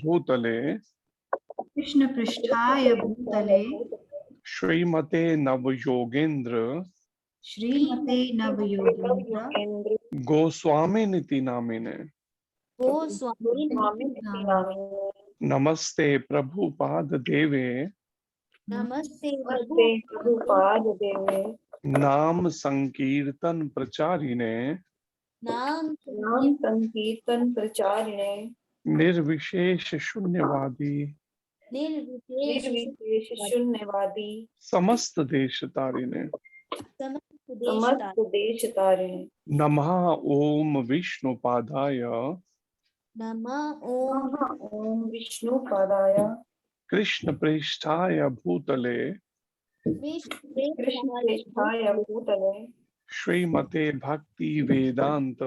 भूतले कृष्ण पृष्ठाय भूतले श्रीमते नवयोगेंद्र श्रीमते नवयोगेन्द्र गोस्वामिनिति नामिने गोस्वामी नमस्ते प्रभुपाद देवे नमस्ते प्रभुपाद देवे नाम संकीर्तन प्रचारिणे नाम संकीर्तन प्रचारिणे निर्विशेष शून्यवादी निर्विशेष शून्यवादी समस्त देश तारिणे समस्त देश तारिणे नमः ओम विष्णुपादाय नमः ओम विष्णुपादाय कृष्ण प्रेष्ठाय भूतले कृष्ण प्रेष्ठाय भूतले श्रीमते भक्ति वेदांत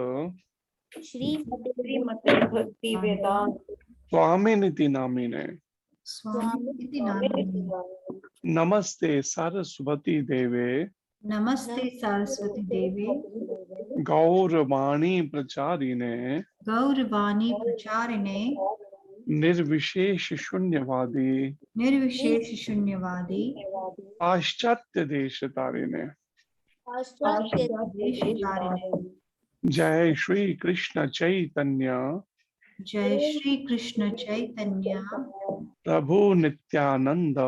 श्रीमते भक्ति वेदांत स्वामिनिति नामिने स्वामी नामिने नमस्ते सरस्वती देवे नमस्ते सरस्वती देवे गौरवाणी प्रचारिणे गौरवाणी प्रचारिणे निर्विशेष शून्यवादी निर्विशेष शून्यवादी पाश्चात्य देश तारिणे देश तारिणे जय श्री कृष्ण चैतन्य जय श्री कृष्ण चैतन्य प्रभु नित्यानंद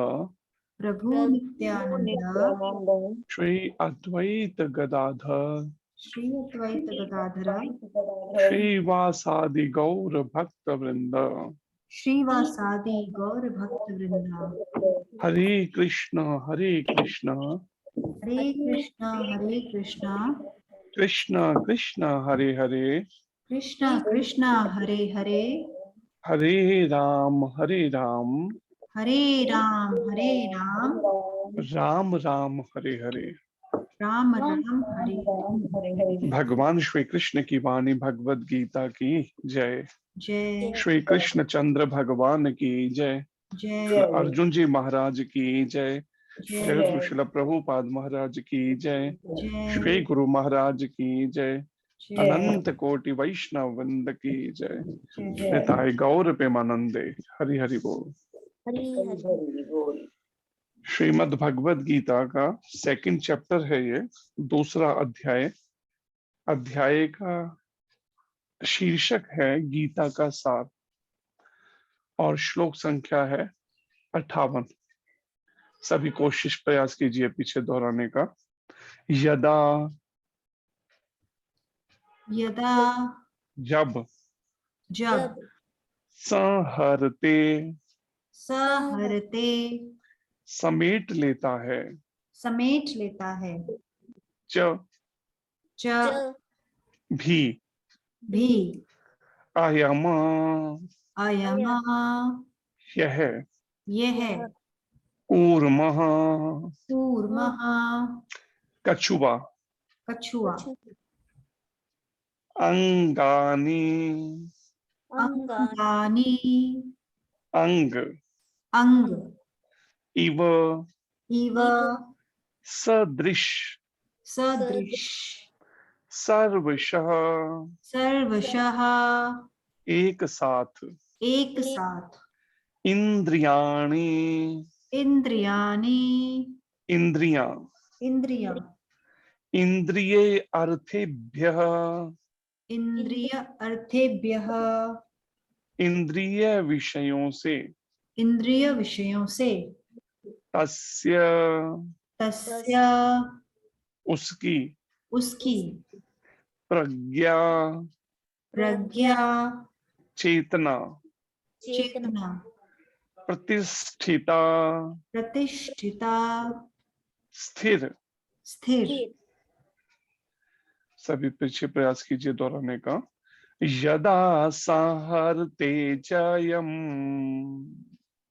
प्रभु नित्यानंद श्री अद्वैत गदाधर श्री अद्वैत गदाधर श्रीवासादि गौर भक्त वृंद श्रीवासादि गौर भक्त वृंदा हरे कृष्ण हरे कृष्ण हरे कृष्ण कृष्ण कृष्ण हरे हरे कृष्ण कृष्ण हरे हरे हरे राम हरे राम हरे राम राम राम हरे हरे राम राम हरे भगवान श्री कृष्ण की वाणी भगवद गीता की जय। जय श्री कृष्ण चंद्र भगवान की जय। जय अर्जुन जी महाराज की जय। जय जगत गुरु श्रील प्रभुपाद महाराज की जय। श्री जय गुरु महाराज की जय। जय अनंत कोटि वैष्णव वृंद की जय। जय निताय गौर प्रेमानंदे हरि हरि बोल। बोल। श्रीमद् भगवद गीता का सेकंड चैप्टर है ये, दूसरा अध्याय। अध्याय का शीर्षक है गीता का सार और श्लोक संख्या है 58। सभी कोशिश प्रयास कीजिए पीछे दोहराने का। यदा यदा जब जब संहरते सहरते समेट लेता है, समेट लेता है, च च भी भी अयम अयम यह यह कूर्मः कूर्मः कछुआ कछुआ अंगानि अंगानी अंग अंग इव इव सदृश सदृश सर्वशः सर्वशः एक साथ एक साथ इंद्रियाणि इंद्रियाणि इंद्रियां इंद्रिया इंद्रिये अर्थेभ्यः इंद्रिय अर्थेभ्यः इंद्रिय विषयों से इंद्रिय विषयों से तस्य तस्य उसकी उसकी प्रज्ञा प्रज्ञा चेतना चेतना प्रतिष्ठिता प्रतिष्ठिता स्थिर। स्थिर। सभी पीछे प्रयास कीजिए दोहराने का। यदा संहरते चायम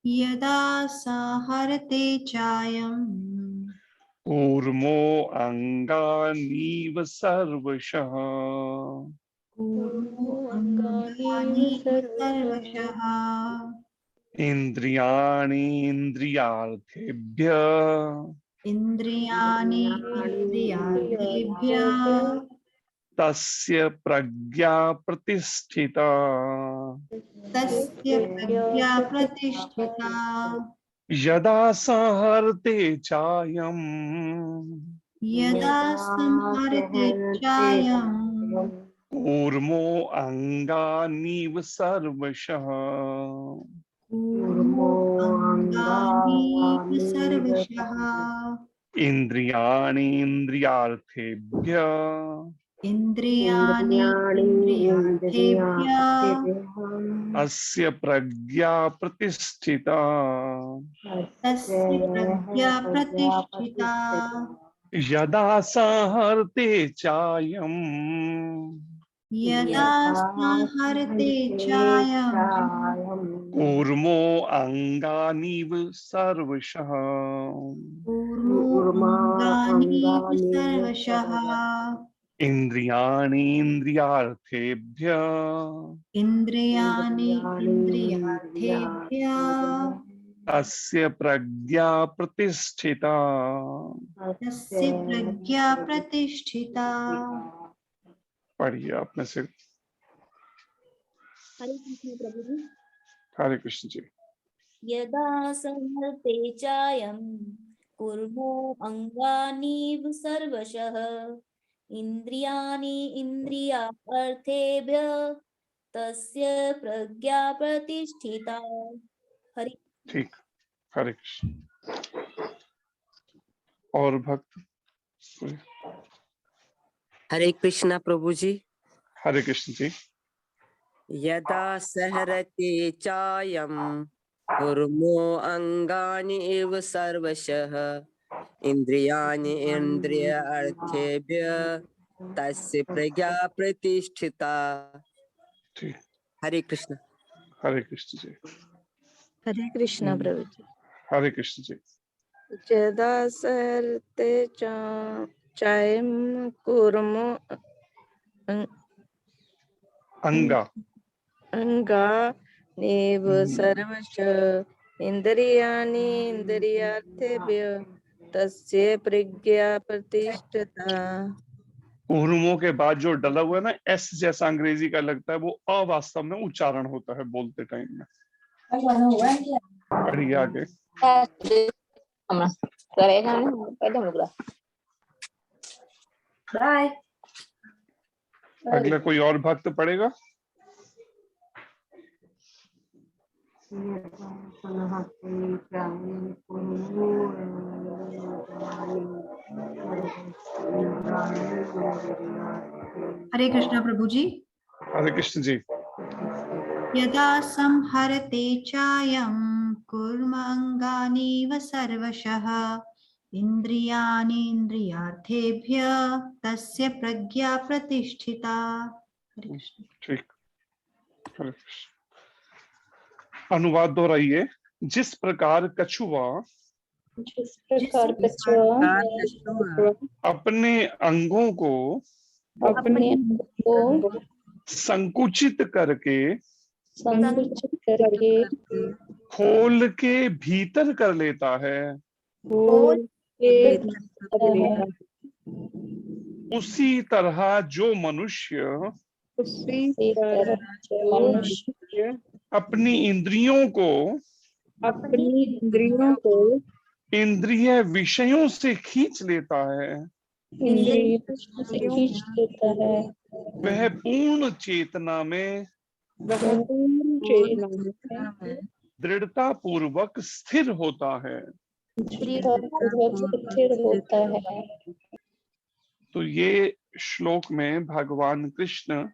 यदा संहरते चायम् कूर्मो अंगानीव सर्वशः कूर्मो अङ्गानि सर्वशः इंद्रियाणि इंद्रियार्थेभ्यः इन्द्रियाणि इन्द्रियार्थेभ्यः तस्य प्रज्ञा प्रतिष्ठिता। तस्य प्रज्ञा प्रतिष्ठिता। यदा संहरते चायम् यदा संहरते चायम् कूर्मो अंगानीव सर्वशः। कूर्मो अङ्गानीव सर्वशः। इंद्रियाणीन्द्रियार्थेभ्यः इन्द्रियाणि इन्द्रियार्थेभ्यः अस्य प्रज्ञा प्रतिष्ठिता। तस्य प्रज्ञा प्रतिष्ठिता। यदा संहरते चायम् यदा संहरते चायम् कूर्मो अंगानीव सर्वशः। कूर्मो अङ्गानीव सर्वशः। इंद्रियाणीन्द्रियार्थेभ्यः इन्द्रियाणि इन्द्रियार्थेभ्यः अस्य प्रज्ञा प्रतिष्ठिता। तस्य प्रज्ञा प्रतिष्ठिता। पढ़िए आप में से। हरे कृष्ण प्रभु जी। हरे कृष्ण जी। यदा संहरते चायं कुर्मो अंगानीव सर्वशः इंद्रियाणि इंद्रियार्थेभ्यः तस्य प्रज्ञा प्रतिष्ठिता। हरि ठीक, हरे कृष्ण। और भक्त? हरे कृष्णा प्रभु जी। हरे कृष्ण जी। यदा सहरते चायं कुर्मो अंगानि इव सर्वशः इंद्रियाणि इंद्रियार्थेभ्यः तस्य प्रज्ञा प्रतिष्ठिता। ठीक, हरे कृष्ण। हरे कृष्ण जी। हरे कृष्णा प्रभु जी। हरे कृष्ण जी। यदा सहरते चायं कुर्मो अंगा अंगानीव सर्वशः इंद्रियाणि इंद्रियार्थेभ्यः तस्य प्रज्ञा प्रतिष्ठिता। कुहरुमों के बाद जो डला हुआ है ना, एस जैसा अंग्रेजी का लगता है, वो अवास्तव में उच्चारण होता है बोलते टाइम में। पढ़िए आगे। बाय। अगला कोई और भक्त पढ़ेगा? हरे कृष्णा प्रभु जी। हरे कृष्ण जी। यदा संहरते चायं कुर्म अङ्गानीव सर्वशः इन्द्रियाणि इन्द्रियार्थेभ्यः तस्य प्रज्ञा प्रतिष्ठिता। हरे कृष्ण। ठीक, हरे कृष्ण। अनुवाद दोहराइए। जिस प्रकार कछुआ जिस प्रकार कछुआ अपने अंगों को अपने को संकुचित करके संकुचित करके खोल के भीतर कर लेता है, खोल के भीतर है, उसी तरह जो मनुष्य उसी तरह जो मनुष्य अपनी इंद्रियों को अपनी इंद्रियों को इंद्रिय विषयों से खींच लेता है, इंद्रियों से खींच लेता है, वह पूर्ण चेतना में वह पूर्ण चेतना में दृढ़ता पूर्वक स्थिर होता है। दृढ़तापूर्वक स्थिर होता है। तो ये श्लोक में भगवान कृष्ण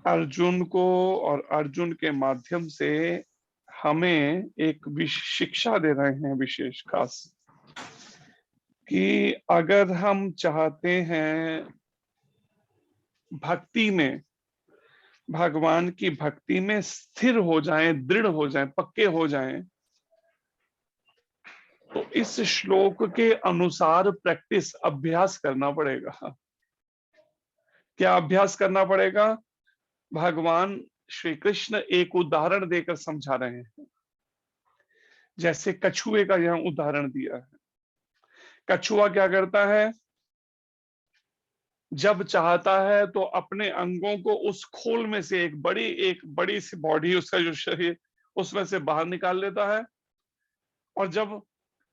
अर्जुन को और अर्जुन के माध्यम से हमें एक शिक्षा दे रहे हैं विशेष खास, कि अगर हम चाहते हैं भक्ति में, भगवान की भक्ति में स्थिर हो जाएं, दृढ़ हो जाएं, पक्के हो जाएं, तो इस श्लोक के अनुसार प्रैक्टिस, अभ्यास करना पड़ेगा। क्या अभ्यास करना पड़ेगा? भगवान श्री कृष्ण एक उदाहरण देकर समझा रहे हैं। जैसे कछुए का यहाँ उदाहरण दिया है। कछुआ क्या करता है? जब चाहता है तो अपने अंगों को उस खोल में से एक बड़ी सी बॉडी, उसका जो शरीर, उसमें से बाहर निकाल लेता है। और जब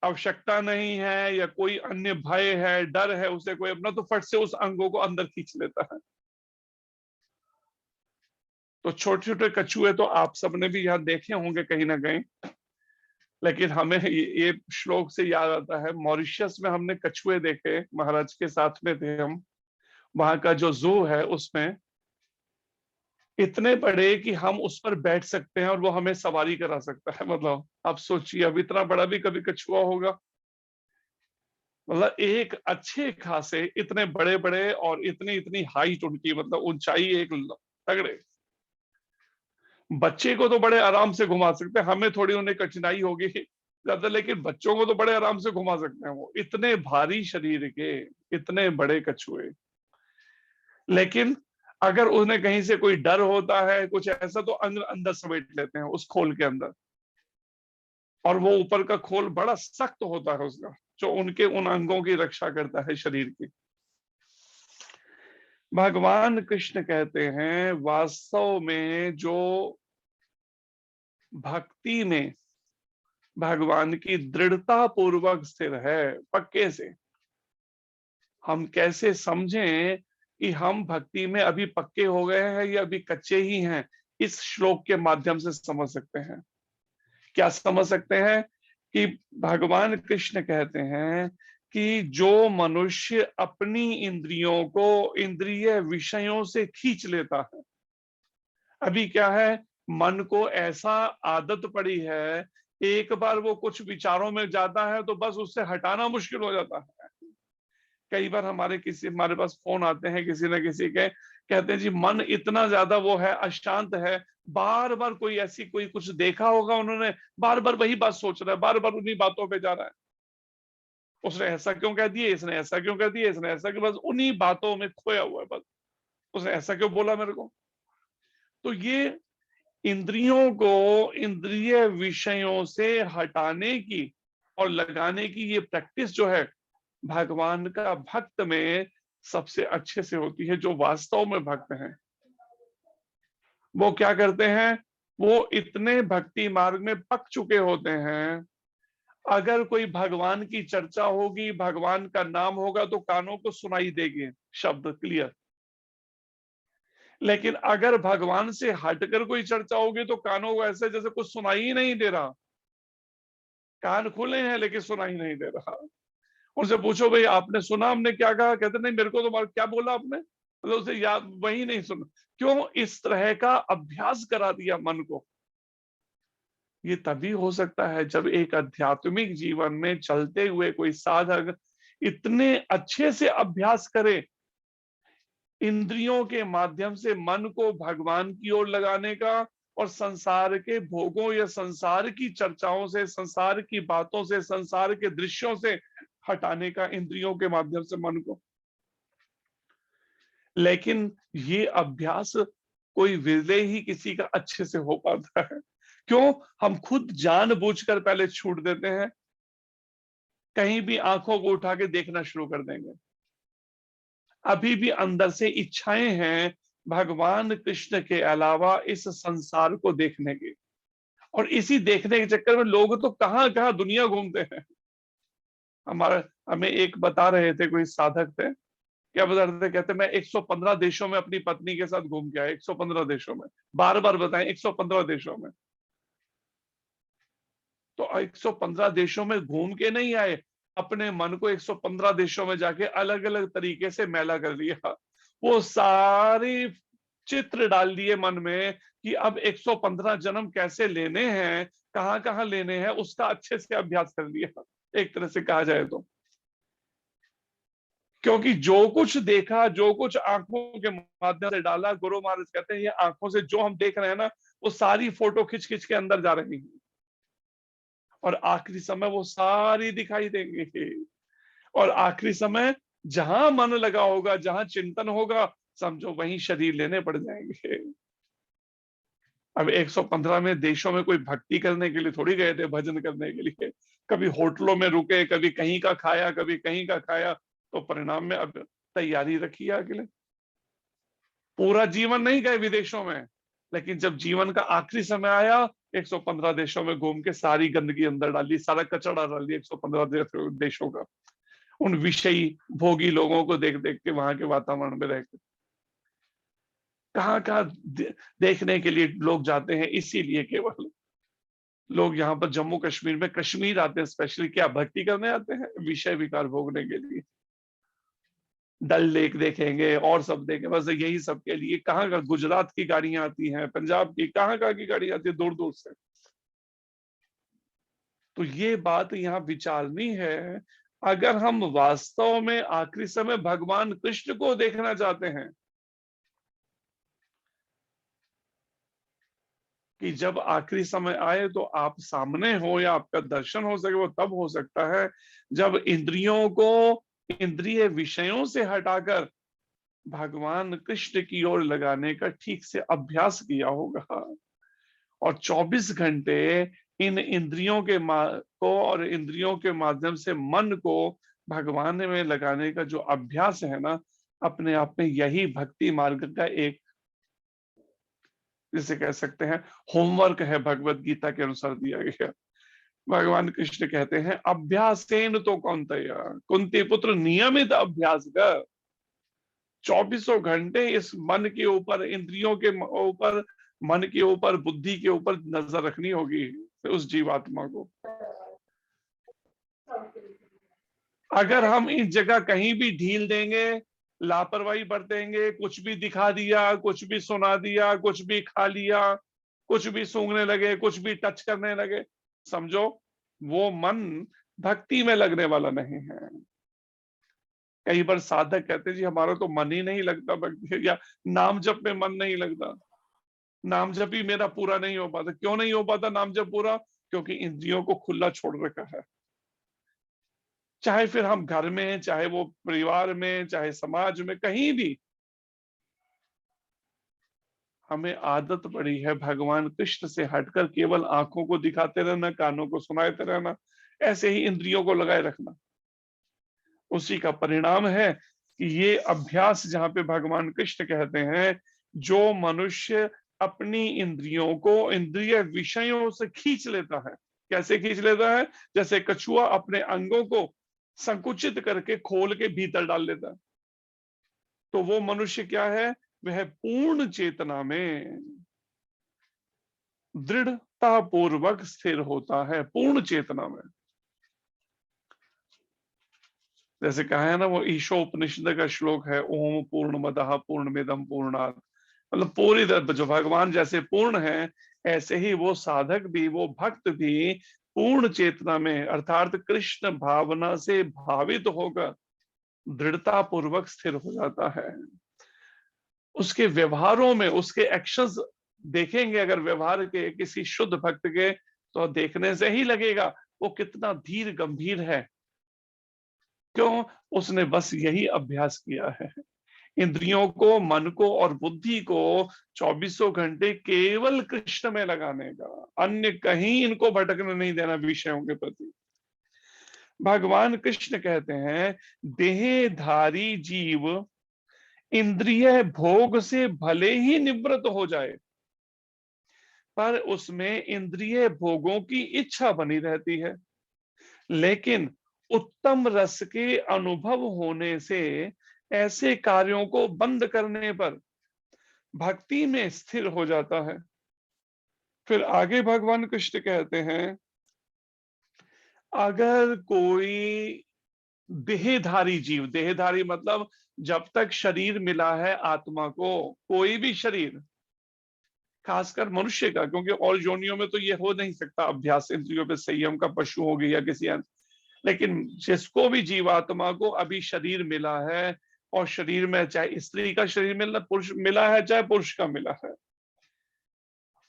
आवश्यकता नहीं है या कोई अन्य भय है, डर है उसे कोई अपना, तो फट से उस अंगों को अंदर खींच लेता है। तो छोटे छोटे कछुए तो आप सबने भी यहाँ देखे होंगे कहीं ना कहीं, लेकिन हमें ये श्लोक से याद आता है, मॉरिशस में हमने कछुए देखे, महाराज के साथ में थे हम। वहां का जो जू है उसमें इतने बड़े कि हम उस पर बैठ सकते हैं और वो हमें सवारी करा सकता है। मतलब आप सोचिए, अब इतना बड़ा भी कभी कछुआ होगा। मतलब एक अच्छे खासे इतने बड़े बड़े और इतनी इतनी हाइट उनकी, मतलब ऊंचाई एक तगड़े। बच्चे को तो बड़े आराम से घुमा सकते हैं, हमें थोड़ी उन्हें कठिनाई होगी ज्यादा, लेकिन बच्चों को तो बड़े आराम से घुमा सकते हैं। वो इतने भारी शरीर के इतने बड़े कछुए। लेकिन अगर उन्हें कहीं से कोई डर होता है कुछ ऐसा, तो अंदर समेट लेते हैं उस खोल के अंदर। और वो ऊपर का खोल बड़ा सख्त होता है उसका, जो उनके उन अंगों की रक्षा करता है शरीर की। भगवान कृष्ण कहते हैं, वास्तव में जो भक्ति में भगवान की दृढ़ता पूर्वक स्थिर है, पक्के से, हम कैसे समझें कि हम भक्ति में अभी पक्के हो गए हैं या अभी कच्चे ही हैं, इस श्लोक के माध्यम से समझ सकते हैं। क्या समझ सकते हैं कि भगवान कृष्ण कहते हैं कि जो मनुष्य अपनी इंद्रियों को इंद्रिय विषयों से खींच लेता है, अभी क्या है, मन को ऐसा आदत पड़ी है, एक बार वो कुछ विचारों में जाता है तो बस उससे हटाना मुश्किल हो जाता है। कई बार हमारे पास फोन आते हैं किसी न किसी के, कहते हैं जी मन इतना ज्यादा वो है, अशांत है, बार बार कोई कुछ देखा होगा उन्होंने, बार बार वही बात सोच रहा है, बार बार उन्हीं बातों पे जा रहा है। उसने ऐसा क्यों कह दिया, इसने ऐसा क्यों कह दिया, इसने ऐसा क्यों, बस उन्हीं बातों में खोया हुआ है। बस उसने ऐसा क्यों बोला मेरे को। तो ये इंद्रियों को इंद्रिय विषयों से हटाने की और लगाने की ये प्रैक्टिस जो है, भगवान का भक्त में सबसे अच्छे से होती है। जो वास्तव में भक्त हैं वो क्या करते हैं, वो इतने भक्ति मार्ग में पक चुके होते हैं, अगर कोई भगवान की चर्चा होगी, भगवान का नाम होगा, तो कानों को सुनाई देंगे शब्द क्लियर। लेकिन अगर भगवान से हटकर कोई चर्चा होगी तो कानों को ऐसे जैसे कुछ सुनाई ही नहीं दे रहा, कान खुले हैं लेकिन सुनाई नहीं दे रहा। उनसे पूछो भाई आपने सुना, हमने क्या कहा, कहते नहीं मेरे को तो क्या बोला आपने, मतलब उसे याद वही नहीं सुना। क्यों, इस तरह का अभ्यास करा दिया मन को। ये तभी हो सकता है जब एक आध्यात्मिक जीवन में चलते हुए कोई साधक इतने अच्छे से अभ्यास करे, इंद्रियों के माध्यम से मन को भगवान की ओर लगाने का, और संसार के भोगों या संसार की चर्चाओं से, संसार की बातों से, संसार के दृश्यों से हटाने का, इंद्रियों के माध्यम से मन को। लेकिन ये अभ्यास कोई विरले ही किसी का अच्छे से हो पाता है। क्यों, हम खुद जानबूझकर पहले छूट देते हैं, कहीं भी आंखों को उठा के देखना शुरू कर देंगे। अभी भी अंदर से इच्छाएं हैं भगवान कृष्ण के अलावा इस संसार को देखने की, और इसी देखने के चक्कर में लोग तो कहां कहां दुनिया घूमते हैं। हमें एक बता रहे थे, कोई साधक थे, क्या बता रहे थे, कहते मैं 115 देशों में अपनी पत्नी के साथ घूम के आया, 115 देशों में, बार बार बताएं 115 देशों में। तो 115 देशों में घूम के नहीं आए, अपने मन को 115 देशों में जाके अलग अलग तरीके से मैला कर लिया। वो सारी चित्र डाल दिए मन में कि अब 115 जन्म कैसे लेने हैं, कहां कहां लेने हैं, उसका अच्छे से अभ्यास कर लिया, एक तरह से कहा जाए तो। क्योंकि जो कुछ देखा, जो कुछ आंखों के माध्यम से डाला, गुरु महाराज कहते हैं ये आंखों से जो हम देख रहे हैं ना, वो सारी फोटो खिंच खिंच के अंदर जा रही है, और आखिरी समय वो सारी दिखाई देंगे। और आखिरी समय जहां मन लगा होगा, जहां चिंतन होगा, समझो वहीं शरीर लेने पड़ जाएंगे। अब 115 में देशों में कोई भक्ति करने के लिए थोड़ी गए थे, भजन करने के लिए। कभी होटलों में रुके, कभी कहीं का खाया, कभी कहीं का खाया, तो परिणाम में अब तैयारी रखी है अगले। पूरा जीवन नहीं गए विदेशों में, लेकिन जब जीवन का आखिरी समय आया 115 देशों में घूम के सारी गंदगी अंदर डाली, सारा कचरा डाली 115 देशों का, उन विषयी भोगी लोगों को देख देख के वहां के वातावरण में रहकर। कहाँ कहाँ देखने के लिए लोग जाते हैं, इसीलिए केवल लोग यहाँ पर जम्मू कश्मीर में कश्मीर आते हैं स्पेशली, क्या भक्ति करने आते हैं? विषय विकार भोगने के लिए। डल लेक देखेंगे और सब देखेंगे, बस यही सब के लिए। कहाँ का गुजरात की गाड़ियां आती हैं, पंजाब की, कहाँ कहाँ की गाड़ियां आती है दूर दूर से। तो ये बात यहाँ विचारनी है। अगर हम वास्तव में आखिरी समय भगवान कृष्ण को देखना चाहते हैं, कि जब आखिरी समय आए तो आप सामने हो या आपका दर्शन हो सके, वो तब हो सकता है जब इंद्रियों को इंद्रिय विषयों से हटाकर भगवान कृष्ण की ओर लगाने का ठीक से अभ्यास किया होगा। और 24 घंटे इन इंद्रियों के को और इंद्रियों के माध्यम से मन को भगवान में लगाने का जो अभ्यास है ना, अपने आप में यही भक्ति मार्ग का एक, जिसे कह सकते हैं, होमवर्क है, भगवत गीता के अनुसार दिया गया। भगवान कृष्ण कहते हैं अभ्यासेन तो कौन्तेय, कुंती पुत्र नियमित अभ्यास कर। 24 घंटे इस मन के ऊपर, इंद्रियों के ऊपर, मन के ऊपर, बुद्धि के ऊपर नजर रखनी होगी उस जीवात्मा को। अगर हम इस जगह कहीं भी ढील देंगे, लापरवाही बरतेंगे, कुछ भी दिखा दिया, कुछ भी सुना दिया, कुछ भी खा लिया, कुछ भी सूंघने लगे, कुछ भी टच करने लगे, समझो वो मन भक्ति में लगने वाला नहीं है। कई बार साधक कहते जी हमारा तो मन ही नहीं लगता भक्ति, या नाम जप में मन नहीं लगता, नाम जप ही मेरा पूरा नहीं हो पाता। क्यों नहीं हो पाता नाम जप पूरा? क्योंकि इंद्रियों को खुला छोड़ रखा है। चाहे फिर हम घर में, चाहे वो परिवार में, चाहे समाज में, कहीं भी हमें आदत पड़ी है भगवान कृष्ण से हटकर केवल आंखों को दिखाते रहना, कानों को सुनाते रहना, ऐसे ही इंद्रियों को लगाए रखना। उसी का परिणाम है कि ये अभ्यास, जहां पे भगवान कृष्ण कहते हैं जो मनुष्य अपनी इंद्रियों को इंद्रिय विषयों से खींच लेता है। कैसे खींच लेता है? जैसे कछुआ अपने अंगों को संकुचित करके खोल के भीतर डाल लेता है। तो वो मनुष्य क्या है? वह पूर्ण चेतना में दृढ़ता पूर्वक स्थिर होता है, पूर्ण चेतना में। जैसे कहा है ना, वो ईशोपनिषद का श्लोक है, ओम पूर्णमदः पूर्णमिदं पूर्णात्। मतलब पूरी तरह जो भगवान जैसे पूर्ण है, ऐसे ही वो साधक भी, वो भक्त भी पूर्ण चेतना में, अर्थात कृष्ण भावना से भावित होकर दृढ़ता पूर्वक स्थिर हो जाता है। उसके व्यवहारों में, उसके एक्शंस देखेंगे अगर व्यवहार के किसी शुद्ध भक्त के, तो देखने से ही लगेगा वो कितना धीर गंभीर है। क्यों? उसने बस यही अभ्यास किया है, इंद्रियों को, मन को और बुद्धि को 24 घंटे केवल कृष्ण में लगाने का, अन्य कहीं इनको भटकने नहीं देना विषयों के प्रति। भगवान कृष्ण कहते हैं देहधारी जीव इंद्रिय भोग से भले ही निवृत्त हो जाए, पर उसमें इंद्रिय भोगों की इच्छा बनी रहती है। लेकिन उत्तम रस के अनुभव होने से ऐसे कार्यों को बंद करने पर भक्ति में स्थिर हो जाता है। फिर आगे भगवान कृष्ण कहते हैं अगर कोई देहधारी जीव, देहधारी मतलब जब तक शरीर मिला है आत्मा को, कोई भी शरीर, खासकर मनुष्य का, क्योंकि और योनियों में तो ये हो नहीं सकता अभ्यास इंद्रियों पे संयम का, पशु हो गया किसी अन्य, लेकिन जिसको भी जीवात्मा को अभी शरीर मिला है, और शरीर में चाहे स्त्री का शरीर मिला, पुरुष मिला है, चाहे पुरुष का मिला है,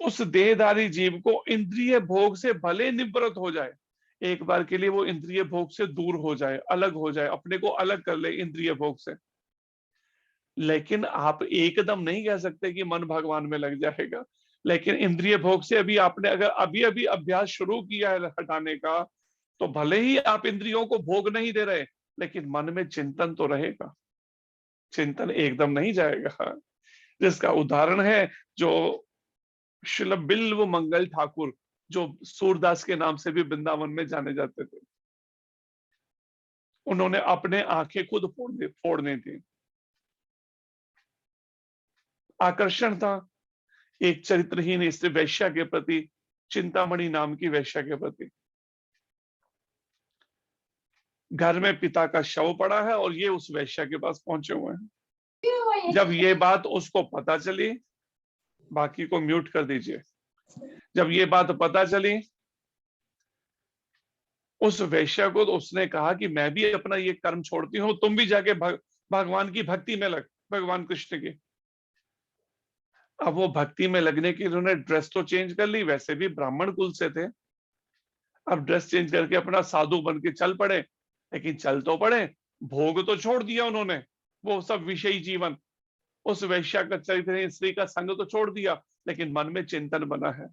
उस देहधारी जीव को इंद्रिय भोग से भले निवृत्त हो जाए, एक बार के लिए वो इंद्रिय भोग से दूर हो जाए, अलग हो जाए, अपने को अलग कर ले इंद्रिय भोग से, लेकिन आप एकदम नहीं कह सकते कि मन भगवान में लग जाएगा। लेकिन इंद्रिय भोग से अभी आपने अगर अभी अभी अभ्यास शुरू किया है हटाने का, तो भले ही आप इंद्रियों को भोग नहीं दे रहे, लेकिन मन में चिंतन तो रहेगा। चिंतन एकदम नहीं जाएगा। जिसका उदाहरण है जो श्रील बिल्व मंगल ठाकुर, जो सूरदास के नाम से भी वृंदावन में जाने जाते थे। उन्होंने अपने आंखें खुद फोड़ने थी। आकर्षण था एक चरित्रहीन स्त्री वैश्या के प्रति, चिंतामणि नाम की वैश्या के प्रति। घर में पिता का शव पड़ा है और ये उस वैश्या के पास पहुंचे हुए हैं। जब ये बात उसको पता चली, बाकी को म्यूट कर दीजिए। जब ये बात पता चली उस वैश्या को, तो उसने कहा कि मैं भी अपना ये कर्म छोड़ती हूँ, तुम भी जाके भगवान की भक्ति में लग, भगवान कृष्ण की। अब वो भक्ति में लगने की उन्होंने ड्रेस तो चेंज कर ली, वैसे भी ब्राह्मण कुल से थे। अब ड्रेस चेंज करके अपना साधु बन के चल पड़े, लेकिन चल तो पड़े, भोग तो छोड़ दिया उन्होंने, वो सब विषयी जीवन, उस वैश्या का चरित्र स्त्री का संग तो छोड़ दिया, लेकिन मन में चिंतन बना है।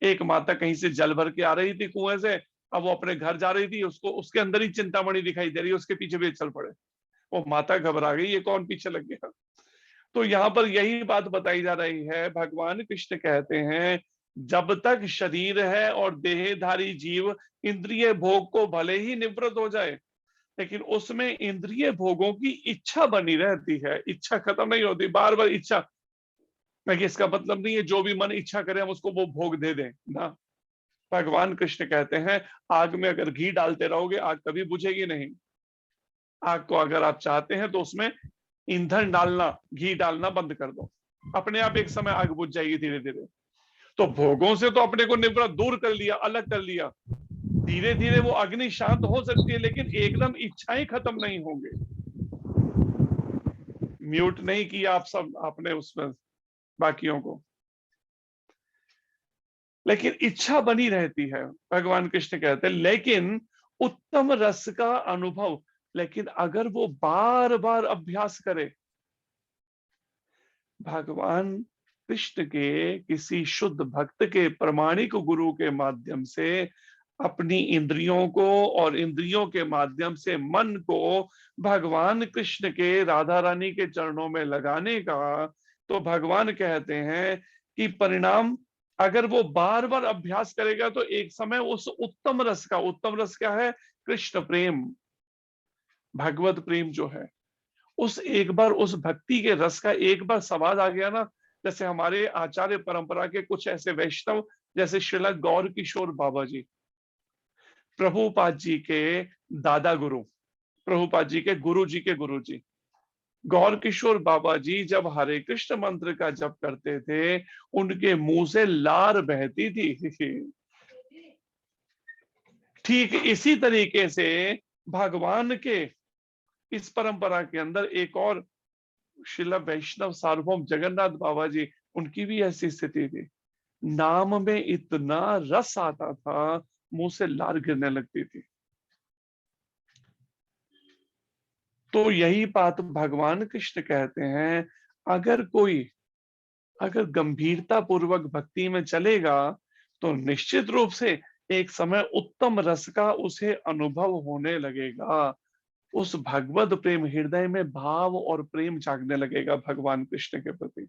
एक माता कहीं से जल भर के आ रही थी कुएं से, अब वो अपने घर जा रही थी, उसको उसके अंदर ही चिंतामणि दिखाई दे रही, उसके पीछे भी चल पड़े। वो माता घबरा गई, ये कौन पीछे लग गया। तो यहाँ पर यही बात बताई जा रही है। भगवान कृष्ण कहते हैं जब तक शरीर है और देहधारी जीव इंद्रिय भोग को भले ही निवृत्त हो जाए, लेकिन उसमें इंद्रिय भोगों की इच्छा बनी रहती है, इच्छा खत्म नहीं होती, बार बार इच्छा। लेकिन इसका मतलब नहीं है जो भी मन इच्छा करे हम उसको वो भोग दे दें ना। भगवान कृष्ण कहते हैं आग में अगर घी डालते रहोगे आग कभी बुझेगी नहीं। आग को अगर आप चाहते हैं तो उसमें ईंधन डालना, घी डालना बंद कर दो, अपने आप एक समय आग बुझ जाएगी धीरे धीरे। तो भोगों से तो अपने को निवृत्त दूर कर लिया, अलग कर लिया, धीरे धीरे वो अग्नि शांत हो सकती है, लेकिन एकदम इच्छाएं खत्म नहीं होंगे। म्यूट नहीं किया आप सब आपने उसमें बाकियों को, लेकिन इच्छा बनी रहती है। भगवान कृष्ण कहते हैं लेकिन उत्तम रस का अनुभव, लेकिन अगर वो बार बार अभ्यास करे, भगवान कृष्ण के किसी शुद्ध भक्त के प्रामाणिक गुरु के माध्यम से अपनी इंद्रियों को और इंद्रियों के माध्यम से मन को भगवान कृष्ण के, राधा रानी के चरणों में लगाने का, तो भगवान कहते हैं कि परिणाम अगर वो बार बार अभ्यास करेगा तो एक समय उस उत्तम रस का, उत्तम रस क्या है? कृष्ण प्रेम, भगवत प्रेम जो है, उस एक बार उस भक्ति के रस का एक बार स्वाद आ गया ना। जैसे हमारे आचार्य परंपरा के कुछ ऐसे वैष्णव जैसे श्रील गौर किशोर बाबा जी, प्रभुपाद जी के दादा गुरु, प्रभुपाद जी के गुरु जी गौर किशोर बाबा जी जब हरे कृष्ण मंत्र का जप करते थे उनके मुंह से लार बहती थी। ठीक इसी तरीके से भगवान के इस परंपरा के अंदर एक और श्रील वैष्णव सार्वभौम जगन्नाथ बाबा जी, उनकी भी ऐसी स्थिति थी। नाम में इतना रस आता था, मुंह से लार गिरने लगती थी। तो यही बात भगवान कृष्ण कहते हैं, अगर गंभीरता पूर्वक भक्ति में चलेगा तो निश्चित रूप से एक समय उत्तम रस का उसे अनुभव होने लगेगा। उस भगवत प्रेम, हृदय में भाव और प्रेम जागने लगेगा भगवान कृष्ण के प्रति,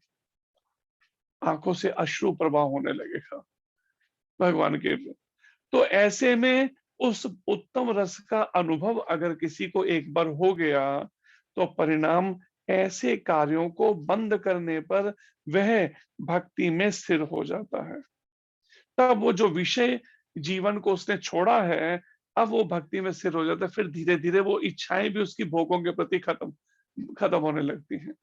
आंखों से अश्रु प्रवाह होने लगेगा भगवान के। तो ऐसे में उस उत्तम रस का अनुभव अगर किसी को एक बार हो गया तो परिणाम ऐसे कार्यों को बंद करने पर वह भक्ति में स्थिर हो जाता है। तब वो जो विषय जीवन को उसने छोड़ा है, अब वो भक्ति में स्थिर हो जाता है। फिर धीरे धीरे वो इच्छाएं भी उसकी भोगों के प्रति खत्म होने लगती हैं।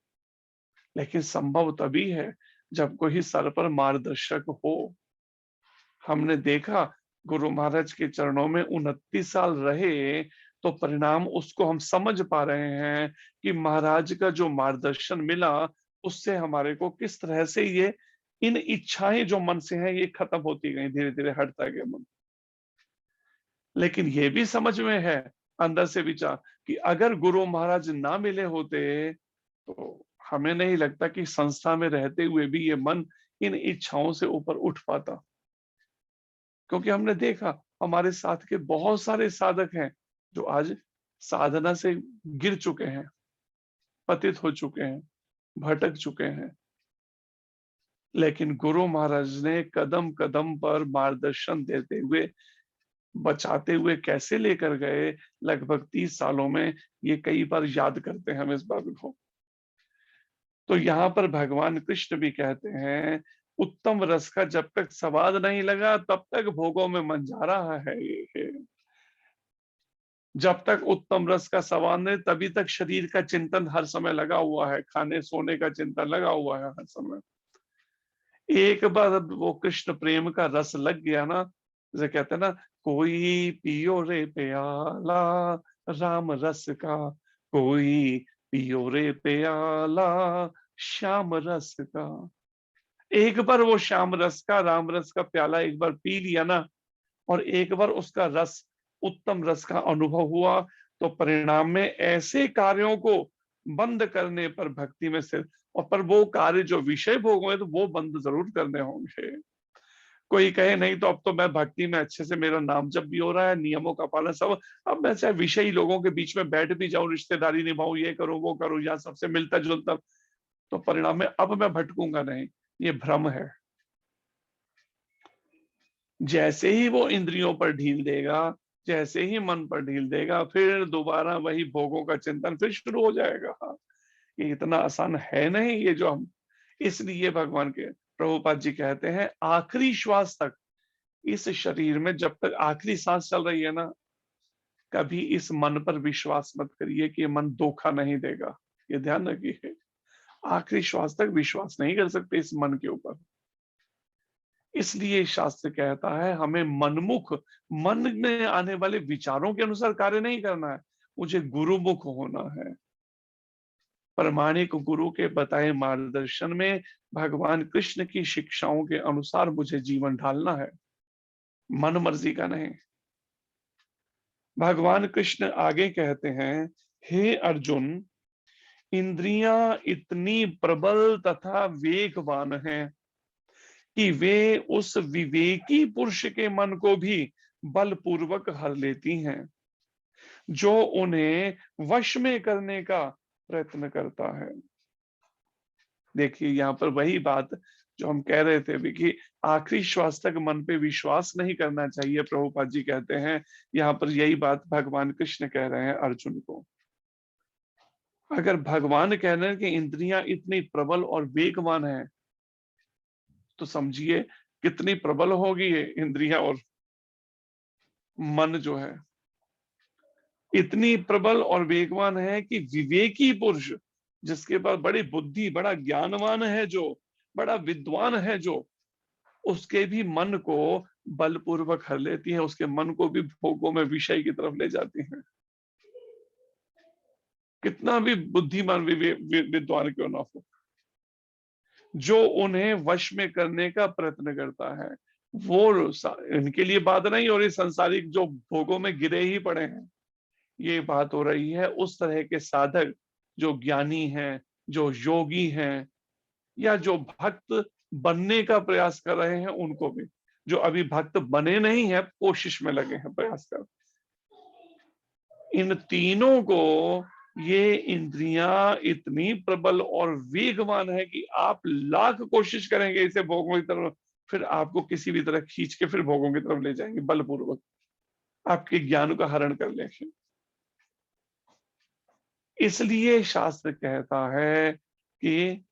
लेकिन संभव तभी है जब कोई सर पर मार्गदर्शक हो। हमने देखा गुरु महाराज के चरणों में 29 साल रहे, तो परिणाम उसको हम समझ पा रहे हैं कि महाराज का जो मार्गदर्शन मिला उससे हमारे को किस तरह से ये इन इच्छाएं जो मन से हैं ये खत्म होती गई, धीरे धीरे हटता गया मन। लेकिन ये भी समझ में है अंदर से विचार कि अगर गुरु महाराज ना मिले होते तो हमें नहीं लगता कि संस्था में रहते हुए भी ये मन इन इच्छाओं से ऊपर उठ पाता। क्योंकि हमने देखा हमारे साथ के बहुत सारे साधक हैं जो आज साधना से गिर चुके हैं। पतित हो चुके हैं, भटक चुके हैं। लेकिन गुरु महाराज ने कदम कदम पर मार्गदर्शन देते हुए, बचाते हुए कैसे लेकर गए, लगभग 30 सालों में, ये कई बार याद करते हैं हम इस बात को। तो यहाँ पर भगवान कृष्ण भी कहते हैं, उत्तम रस का जब तक स्वाद नहीं लगा तब तक भोगों में मन जा रहा है। ये जब तक उत्तम रस का स्वाद नहीं, तभी तक शरीर का चिंतन हर समय लगा हुआ है, खाने सोने का चिंतन लगा हुआ है हर समय। एक बार वो कृष्ण प्रेम का रस लग गया ना, जैसे कहते हैं ना, कोई पियो रे प्याला राम रस का, कोई पियो रे प्याला श्याम रस का। एक बार वो श्याम रस का, राम रस का प्याला एक बार पी लिया ना, और एक बार उसका रस, उत्तम रस का अनुभव हुआ, तो परिणाम में ऐसे कार्यों को बंद करने पर भक्ति में सिर, और पर वो कार्य जो विषय भोग हुए तो वो बंद जरूर करने होंगे। कोई कहे नहीं तो अब तो मैं भक्ति में अच्छे से, मेरा नाम जप भी हो रहा है, नियमों का पालन सब, अब मैं चाहे विषयी लोगों के बीच में बैठ भी जाऊं, रिश्तेदारी निभाऊं, ये करूं वो करूं, या सबसे मिलता जुलता, तो परिणाम में अब मैं भटकूंगा नहीं, ये भ्रम है। जैसे ही वो इंद्रियों पर ढील देगा, जैसे ही मन पर ढील देगा, फिर दोबारा वही भोगों का चिंतन फिर शुरू हो जाएगा। ये इतना आसान है नहीं ये जो हम, इसलिए भगवान के प्रभुपाद जी कहते हैं, आखिरी श्वास तक इस शरीर में, जब तक आखिरी सांस चल रही है ना, कभी इस मन पर विश्वास मत करिए कि ये मन धोखा नहीं देगा। ये ध्यान रखिए, आखिरी श्वास तक विश्वास नहीं कर सकते इस मन के ऊपर। इसलिए शास्त्र कहता है, हमें मनमुख, मन में आने वाले विचारों के अनुसार कार्य नहीं करना है, मुझे गुरुमुख होना है। प्रामाणिक गुरु के बताए मार्गदर्शन में, भगवान कृष्ण की शिक्षाओं के अनुसार मुझे जीवन ढालना है, मन मर्जी का नहीं। भगवान कृष्ण आगे कहते हैं, हे अर्जुन, इंद्रियां इतनी प्रबल तथा वेगवान हैं कि वे उस विवेकी पुरुष के मन को भी बलपूर्वक हर लेती हैं, जो उन्हें वश में करने का प्रयत्न करता है। देखिए यहाँ पर वही बात जो हम कह रहे थे अभी, कि आखिरी श्वास तक मन पे विश्वास नहीं करना चाहिए, प्रभुपाद जी कहते हैं, यहाँ पर यही बात भगवान कृष्ण कह रहे हैं अर्जुन को। अगर भगवान कह रहे हैं कि इंद्रियां इतनी प्रबल और वेगवान है, तो समझिए कितनी प्रबल होगी ये इंद्रियां और मन जो है, इतनी प्रबल और वेगवान है कि विवेकी पुरुष, जिसके पास बड़ी बुद्धि, बड़ा ज्ञानवान है, जो बड़ा विद्वान है, जो उसके भी मन को बलपूर्वक हर लेती है, उसके मन को भी भोगों में, विषय की तरफ ले जाती है। कितना भी बुद्धिमान विद्वान क्यों ना हो, जो उन्हें वश में करने का प्रयत्न करता है, वो इनके लिए बात नहीं, और ये संसारिक जो भोगों में गिरे ही पड़े हैं, ये बात हो रही है उस तरह के साधक जो ज्ञानी हैं, जो योगी हैं, या जो भक्त बनने का प्रयास कर रहे हैं, उनको भी, जो अभी भक्त बने नहीं है, कोशिश में लगे हैं, प्रयास कर, इन तीनों को ये इंद्रियां इतनी प्रबल और वेगवान है कि आप लाख कोशिश करेंगे इसे भोगों की तरफ, फिर आपको किसी भी तरह खींच के फिर भोगों की तरफ ले जाएंगे, बलपूर्वक आपके ज्ञान का हरण कर लेंगे। इसलिए शास्त्र कहता है कि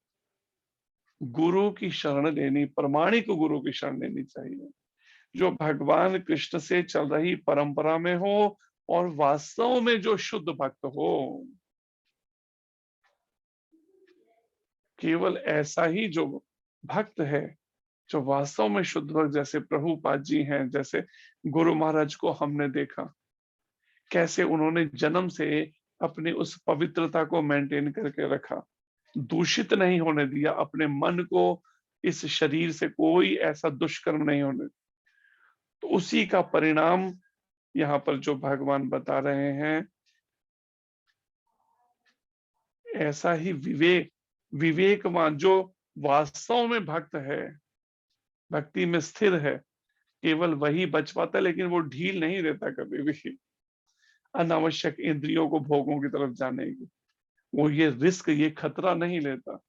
गुरु की शरण लेनी, प्रामाणिक गुरु की शरण लेनी चाहिए, जो भगवान कृष्ण से चल रही परंपरा में हो और वास्तव में जो शुद्ध भक्त हो। केवल ऐसा ही जो भक्त है, जो वास्तव में शुद्ध भक्त, जैसे प्रभुपाद जी हैं, जैसे गुरु महाराज को हमने देखा, कैसे उन्होंने जन्म से अपनी उस पवित्रता को मेंटेन करके रखा, दूषित नहीं होने दिया अपने मन को, इस शरीर से कोई ऐसा दुष्कर्म नहीं होने। तो उसी का परिणाम यहाँ पर जो भगवान बता रहे हैं, ऐसा ही विवेकवान जो वास्तव में भक्त है, भक्ति में स्थिर है, केवल वही बच पाता है, लेकिन वो ढील नहीं देता कभी भी अनावश्यक इंद्रियों को भोगों की तरफ जाने की। वो ये रिस्क, ये खतरा नहीं लेता।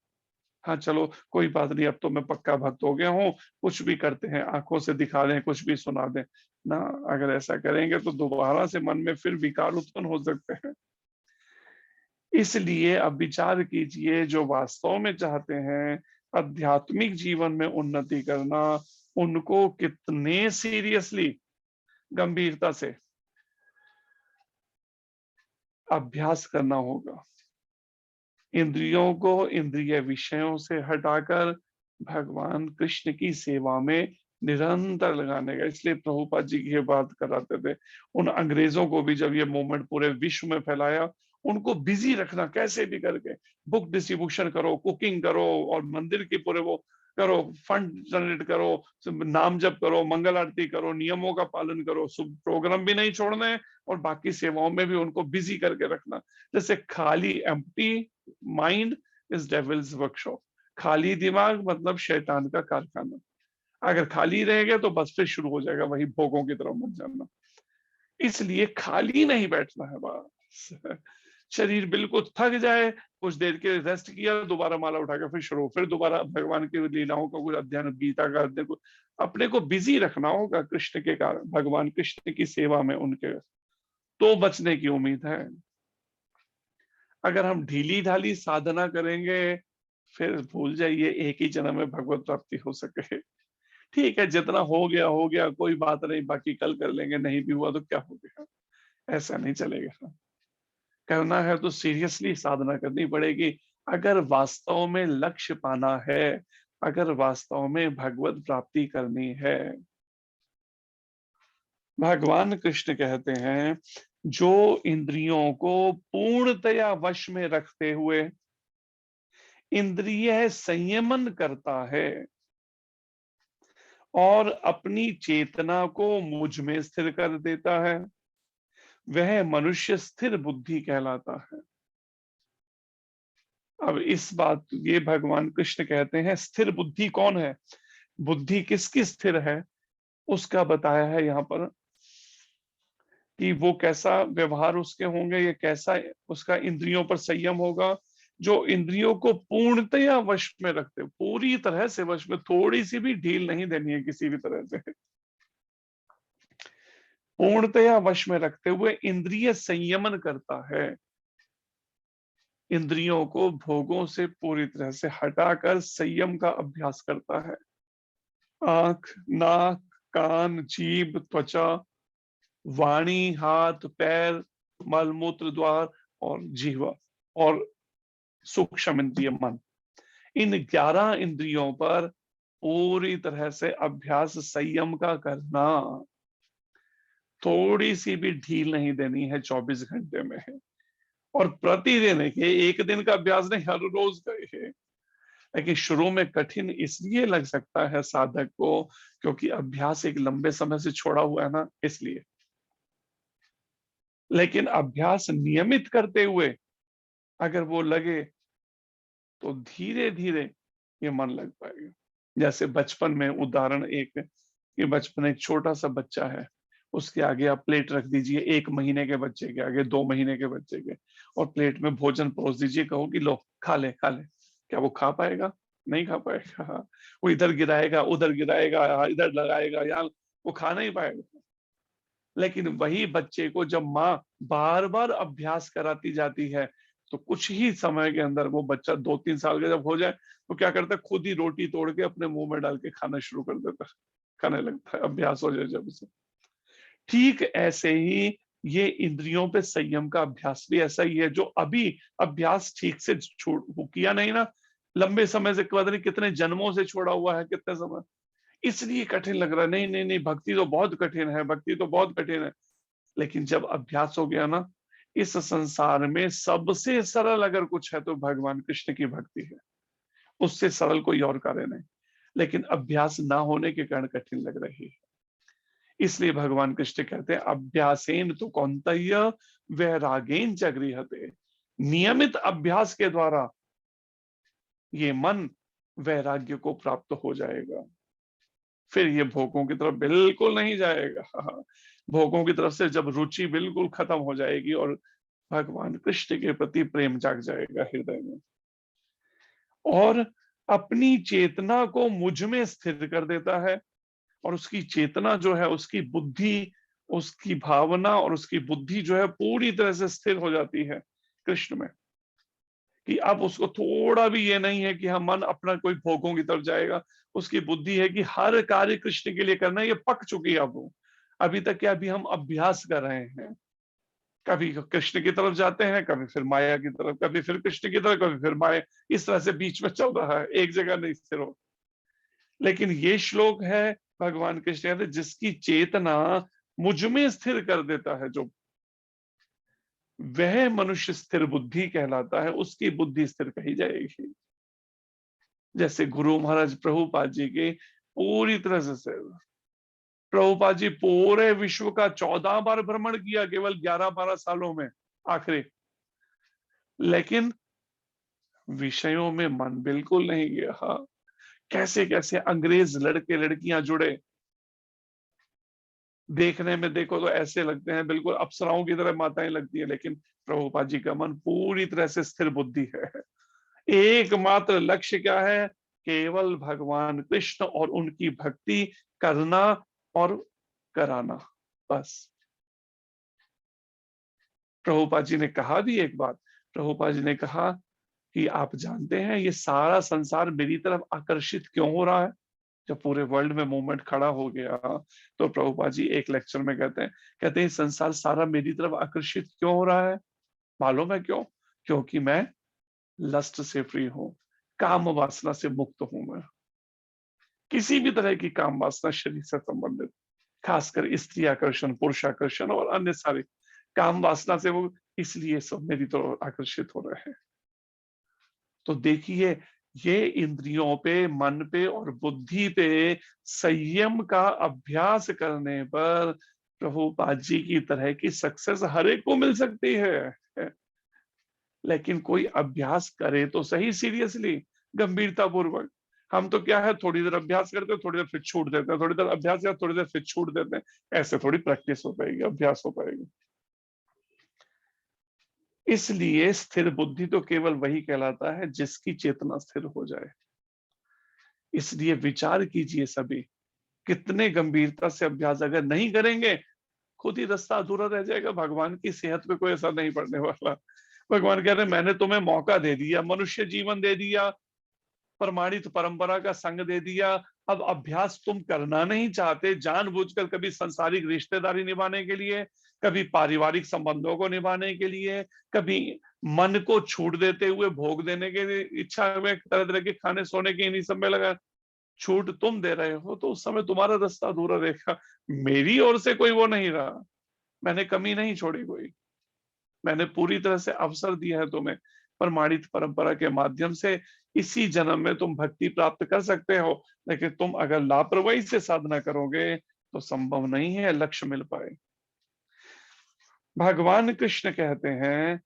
हाँ चलो कोई बात नहीं, अब तो मैं पक्का भक्त हो गया हूँ, कुछ भी करते हैं, आंखों से दिखा दें, कुछ भी सुना दें ना। अगर ऐसा करेंगे तो दोबारा से मन में फिर विकार उत्पन्न हो सकते हैं। इसलिए अब विचार कीजिए, जो वास्तव में चाहते हैं आध्यात्मिक जीवन में उन्नति करना, उनको कितने सीरियसली, गंभीरता से अभ्यास करना होगा। इंद्रियों को इंद्रिय विषयों से हटाकर भगवान कृष्ण की सेवा में निरंतर लगाने का। इसलिए प्रभुपाद जी की ये बात कराते थे, उन अंग्रेजों को भी जब ये मूवमेंट पूरे विश्व में फैलाया, उनको बिजी रखना कैसे भी करके, बुक डिस्ट्रीब्यूशन करो, कुकिंग करो, और मंदिर की पूरे वो करो, फंड जनरेट करो, नाम जप करो, मंगल आरती करो, नियमों का पालन करो, शुभ प्रोग्राम भी नहीं छोड़ने, और बाकी सेवाओं में भी उनको बिजी करके रखना। जैसे खाली empty mind is devils workshop, खाली दिमाग मतलब शैतान का कारखाना। अगर खाली रहेगा तो बस फिर शुरू हो जाएगा वही भोगों की तरफ मत जाना। इसलिए खाली नहीं बैठना है बस। शरीर बिल्कुल थक जाए, कुछ देर के रेस्ट किया, दोबारा माला उठाकर फिर शुरू, फिर दोबारा भगवान की लीलाओं का कुछ अध्ययन, गीता का अध्ययन, अपने को बिजी रखना होगा कृष्ण के कारण, भगवान कृष्ण की सेवा में उनके, तो बचने की उम्मीद है। अगर हम ढीली ढाली साधना करेंगे, फिर भूल जाइए एक ही जन्म में भगवत प्राप्ति हो सके। ठीक है, जितना हो गया, कोई बात नहीं, बाकी कल कर लेंगे, नहीं भी हुआ तो क्या हो गया, ऐसा नहीं चलेगा। करना है तो सीरियसली साधना करनी पड़ेगी। अगर वास्तव में लक्ष्य पाना है, अगर वास्तव में भगवत प्राप्ति करनी है। भगवान कृष्ण कहते हैं, जो इंद्रियों को पूर्णतया वश में रखते हुए इंद्रिय संयमन करता है और अपनी चेतना को मुझ में स्थिर कर देता है, वह मनुष्य स्थिर बुद्धि कहलाता है। अब इस बात, ये भगवान कृष्ण कहते हैं स्थिर बुद्धि कौन है, बुद्धि किसकी स्थिर है, उसका बताया है यहाँ पर कि वो कैसा व्यवहार उसके होंगे, ये कैसा उसका इंद्रियों पर संयम होगा। जो इंद्रियों को पूर्णतया वश में रखते, पूरी तरह से वश में, थोड़ी सी भी ढील नहीं देनी है किसी भी तरह से, पूर्णतया वश में रखते हुए इंद्रिय संयमन करता है, इंद्रियों को भोगों से पूरी तरह से हटाकर संयम का अभ्यास करता है। आंख, नाक, कान, जीभ, त्वचा, वाणी, हाथ, पैर, मलमूत्र द्वार और जीवा और सूक्ष्म इंद्रिय मन, इन 11 इंद्रियों पर पूरी तरह से अभ्यास संयम का करना, थोड़ी सी भी ढील नहीं देनी है 24 घंटे में है। और प्रतिदिन, एक दिन का अभ्यास नहीं, हर रोज का है। लेकिन शुरू में कठिन इसलिए लग सकता है साधक को, क्योंकि अभ्यास एक लंबे समय से छोड़ा हुआ है ना, इसलिए। लेकिन अभ्यास नियमित करते हुए अगर वो लगे तो धीरे धीरे ये मन लग पाएगा। जैसे बचपन में उदाहरण एक, कि बचपन एक छोटा सा बच्चा है, उसके आगे आप प्लेट रख दीजिए, 1 महीने के बच्चे के आगे, 2 महीने के बच्चे के, और प्लेट में भोजन परोस दीजिए, कहो कि लो खा ले खा ले, क्या वो खा पाएगा? नहीं खा पाएगा। वो इधर गिराएगा, उधर गिराएगा, इधर लगाएगा, यार वो खा नहीं पाएगा। लेकिन वही बच्चे को जब माँ बार बार अभ्यास कराती जाती है, तो कुछ ही समय के अंदर वो बच्चा 2-3 साल का जब हो जाए, तो क्या करता है, खुद ही रोटी तोड़ के अपने मुंह में डाल के खाना शुरू कर देता है, खाने लगता है, अभ्यास हो जाए जब उसे। ठीक ऐसे ही ये इंद्रियों पे संयम का अभ्यास भी ऐसा ही है। जो अभी अभ्यास ठीक से किया नहीं ना, लंबे समय से, पता नहीं कितने जन्मों से छोड़ा हुआ है, कितने समय, इसलिए कठिन लग रहा है। नहीं नहीं नहीं, भक्ति तो बहुत कठिन है, भक्ति तो बहुत कठिन है। लेकिन जब अभ्यास हो गया ना, इस संसार में सबसे सरल अगर कुछ है तो भगवान कृष्ण की भक्ति है, उससे सरल कोई और कार्य नहीं। लेकिन अभ्यास ना होने के कारण कठिन लग रही है। इसलिए भगवान कृष्ण कहते हैं, अभ्यासेन तो कौन्तेय वैरागेन च गृह्यते, नियमित अभ्यास के द्वारा ये मन वैराग्य को प्राप्त हो जाएगा, फिर ये भोगों की तरफ बिल्कुल नहीं जाएगा। भोगों की तरफ से जब रुचि बिल्कुल खत्म हो जाएगी और भगवान कृष्ण के प्रति प्रेम जाग जाएगा हृदय में, और अपनी चेतना को मुझ में स्थिर कर देता है। और उसकी चेतना जो है, उसकी बुद्धि, उसकी भावना और उसकी बुद्धि जो है पूरी तरह से स्थिर हो जाती है कृष्ण में, कि अब उसको थोड़ा भी ये नहीं है कि हम मन अपना कोई भोगों की तरफ जाएगा। उसकी बुद्धि है कि हर कार्य कृष्ण के लिए करना है, ये पक चुकी है अब वो। अभी तक क्या, अभी हम अभ्यास कर रहे हैं, कभी कृष्ण की तरफ जाते हैं, कभी फिर माया की तरफ, कभी फिर कृष्ण की तरफ, कभी फिर माया, इस तरह से बीच में चल रहा है, एक जगह नहीं स्थिर हो। लेकिन ये श्लोक है, भगवान कृष्ण कहते हैं, जिसकी चेतना मुझ में स्थिर कर देता है, जो वह मनुष्य स्थिर बुद्धि कहलाता है, उसकी बुद्धि स्थिर कही जाएगी। जैसे गुरु महाराज प्रभुपाद जी के पूरी तरह से प्रभुपाद जी पूरे विश्व का 14 बार भ्रमण किया केवल 11-12 सालों में आखिरी, लेकिन विषयों में मन बिल्कुल नहीं गया। हाँ, कैसे कैसे अंग्रेज लड़के लड़कियां जुड़े, देखने में देखो तो ऐसे लगते हैं बिल्कुल अप्सराओं की तरह माताएं लगती है, लेकिन प्रभुपाद जी का मन पूरी तरह से स्थिर बुद्धि है। एकमात्र लक्ष्य क्या है? केवल भगवान कृष्ण और उनकी भक्ति करना और कराना, बस। प्रभुपाद जी ने कहा भी एक बात, प्रभुपाद जी ने कहा कि आप जानते हैं ये सारा संसार मेरी तरफ आकर्षित क्यों हो रहा है? जब पूरे वर्ल्ड में मूवमेंट खड़ा हो गया, तो प्रभुपाद जी एक लेक्चर में कहते हैं संसार सारा मेरी तरफ आकर्षित क्यों हो रहा है? मालूम है क्यों? क्योंकि मैं लस्ट से फ्री हूं, काम वासना से मुक्त हूं। मैं किसी भी तरह की काम वासना शरीर से संबंधित, खासकर स्त्री आकर्षण, पुरुष आकर्षण और अन्य सारे काम वासना से वो इसलिए सब मेरी तरफ आकर्षित हो रहे हैं। तो देखिए, ये इंद्रियों पे, मन पे और बुद्धि पे संयम का अभ्यास करने पर प्रभुपाद जी की तरह की सक्सेस हर एक को मिल सकती है। लेकिन कोई अभ्यास करे तो सही, सीरियसली, गंभीरता पूर्वक। हम तो क्या है, थोड़ी देर अभ्यास करते हैं, थोड़ी देर फिर छूट देते हैं, थोड़ी देर अभ्यास या थोड़ी देर फिर छूट देते हैं। ऐसे थोड़ी प्रैक्टिस हो पाएगी, अभ्यास हो पाएगी। इसलिए स्थिर बुद्धि तो केवल वही कहलाता है जिसकी चेतना स्थिर हो जाए। इसलिए विचार कीजिए सभी, कितने गंभीरता से अभ्यास अगर नहीं करेंगे, खुद ही रास्ता अधूरा रह जाएगा। भगवान की सेहत पे कोई असर नहीं पड़ने वाला। भगवान कह रहे हैं मैंने तुम्हें मौका दे दिया, मनुष्य जीवन दे दिया, प्रमाणित परंपरा का संग दे दिया। अब अभ्यास तुम करना नहीं चाहते, जानबूझकर, कभी सांसारिक रिश्तेदारी निभाने के लिए, कभी पारिवारिक संबंधों को निभाने के लिए, कभी मन को छूट देते हुए भोग देने के लिए, इच्छा में तरह तरह के खाने सोने की इन्हीं सब में लगा, छूट तुम दे रहे हो, तो उस समय तुम्हारा रास्ता अधूरा रहेगा। मेरी ओर से कोई वो नहीं रहा, मैंने कमी नहीं छोड़ी कोई, मैंने पूरी तरह से अवसर दिया है तुम्हें। प्रमाणित परंपरा के माध्यम से इसी जन्म में तुम भक्ति प्राप्त कर सकते हो, लेकिन तुम अगर लापरवाही से साधना करोगे तो संभव नहीं है लक्ष्य मिल पाए। भगवान कृष्ण कहते हैं,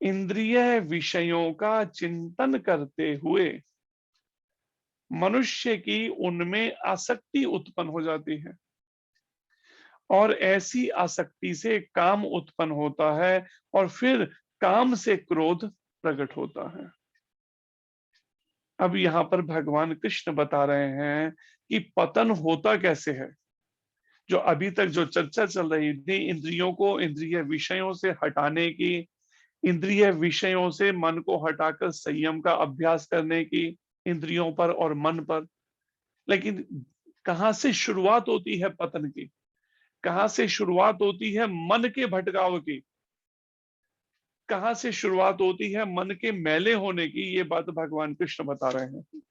इंद्रिय विषयों का चिंतन करते हुए मनुष्य की उनमें आसक्ति उत्पन्न हो जाती है, और ऐसी आसक्ति से काम उत्पन्न होता है, और फिर काम से क्रोध प्रकट होता है। अब यहाँ पर भगवान कृष्ण बता रहे हैं कि पतन होता कैसे है। जो अभी तक जो चर्चा चल रही थी, इंद्रियों को इंद्रिय विषयों से हटाने की, इंद्रिय विषयों से मन को हटाकर संयम का अभ्यास करने की, इंद्रियों पर और मन पर, लेकिन कहां से शुरुआत होती है पतन की? कहां से शुरुआत होती है मन के भटकाव की? कहां से शुरुआत होती है मन के मैले होने की? ये बात भगवान कृष्ण बता रहे हैं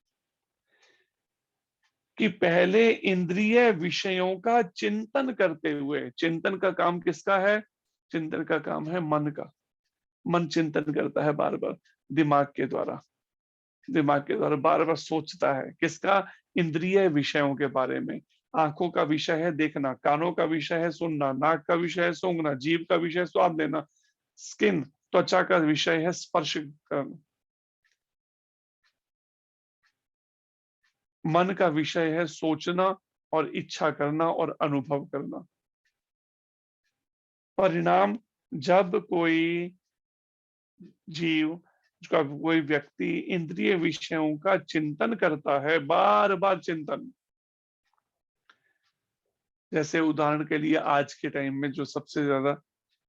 कि पहले इंद्रिय विषयों का चिंतन करते हुए, चिंतन का काम किसका है? चिंतन का काम है मन का। मन चिंतन करता है बार बार, दिमाग के द्वारा, दिमाग के द्वारा बार बार सोचता है किसका? इंद्रिय विषयों के बारे में। आंखों का विषय है देखना, कानों का विषय है सुनना, नाक का विषय है सूंघना, जीभ का विषय है स्वाद लेना, स्किन, त्वचा का विषय है स्पर्श करना, मन का विषय है सोचना और इच्छा करना और अनुभव करना। परिणाम, जब कोई जीव, जब कोई व्यक्ति इंद्रिय विषयों का चिंतन करता है, बार बार चिंतन, जैसे उदाहरण के लिए आज के टाइम में जो सबसे ज्यादा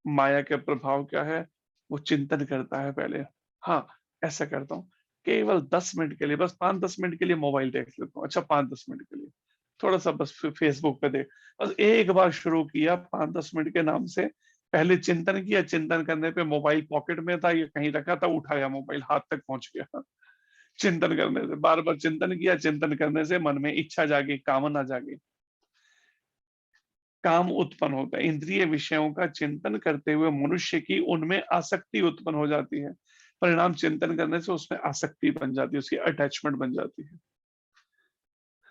माया का प्रभाव क्या है, वो चिंतन करता है पहले। हाँ, ऐसा करता हूँ, केवल 10 मिनट के लिए, बस 5-10 मिनट के लिए मोबाइल देख लेता हूँ। अच्छा, 5-10 मिनट के लिए थोड़ा सा बस फेसबुक पे देख, बस एक बार शुरू किया 5-10 मिनट के नाम से, पहले चिंतन किया, चिंतन करने पे मोबाइल पॉकेट में था या कहीं रखा था, उठाया मोबाइल हाथ तक पहुंच गया। चिंतन करने से, बार बार चिंतन किया, चिंतन करने से मन में इच्छा जागी, कामना जागी, काम उत्पन्न होता है। इंद्रिय विषयों का चिंतन करते हुए मनुष्य की उनमें आसक्ति उत्पन्न हो जाती है। परिणाम चिंतन करने से उसमें आसक्ति बन जाती है, उसकी अटैचमेंट बन जाती है।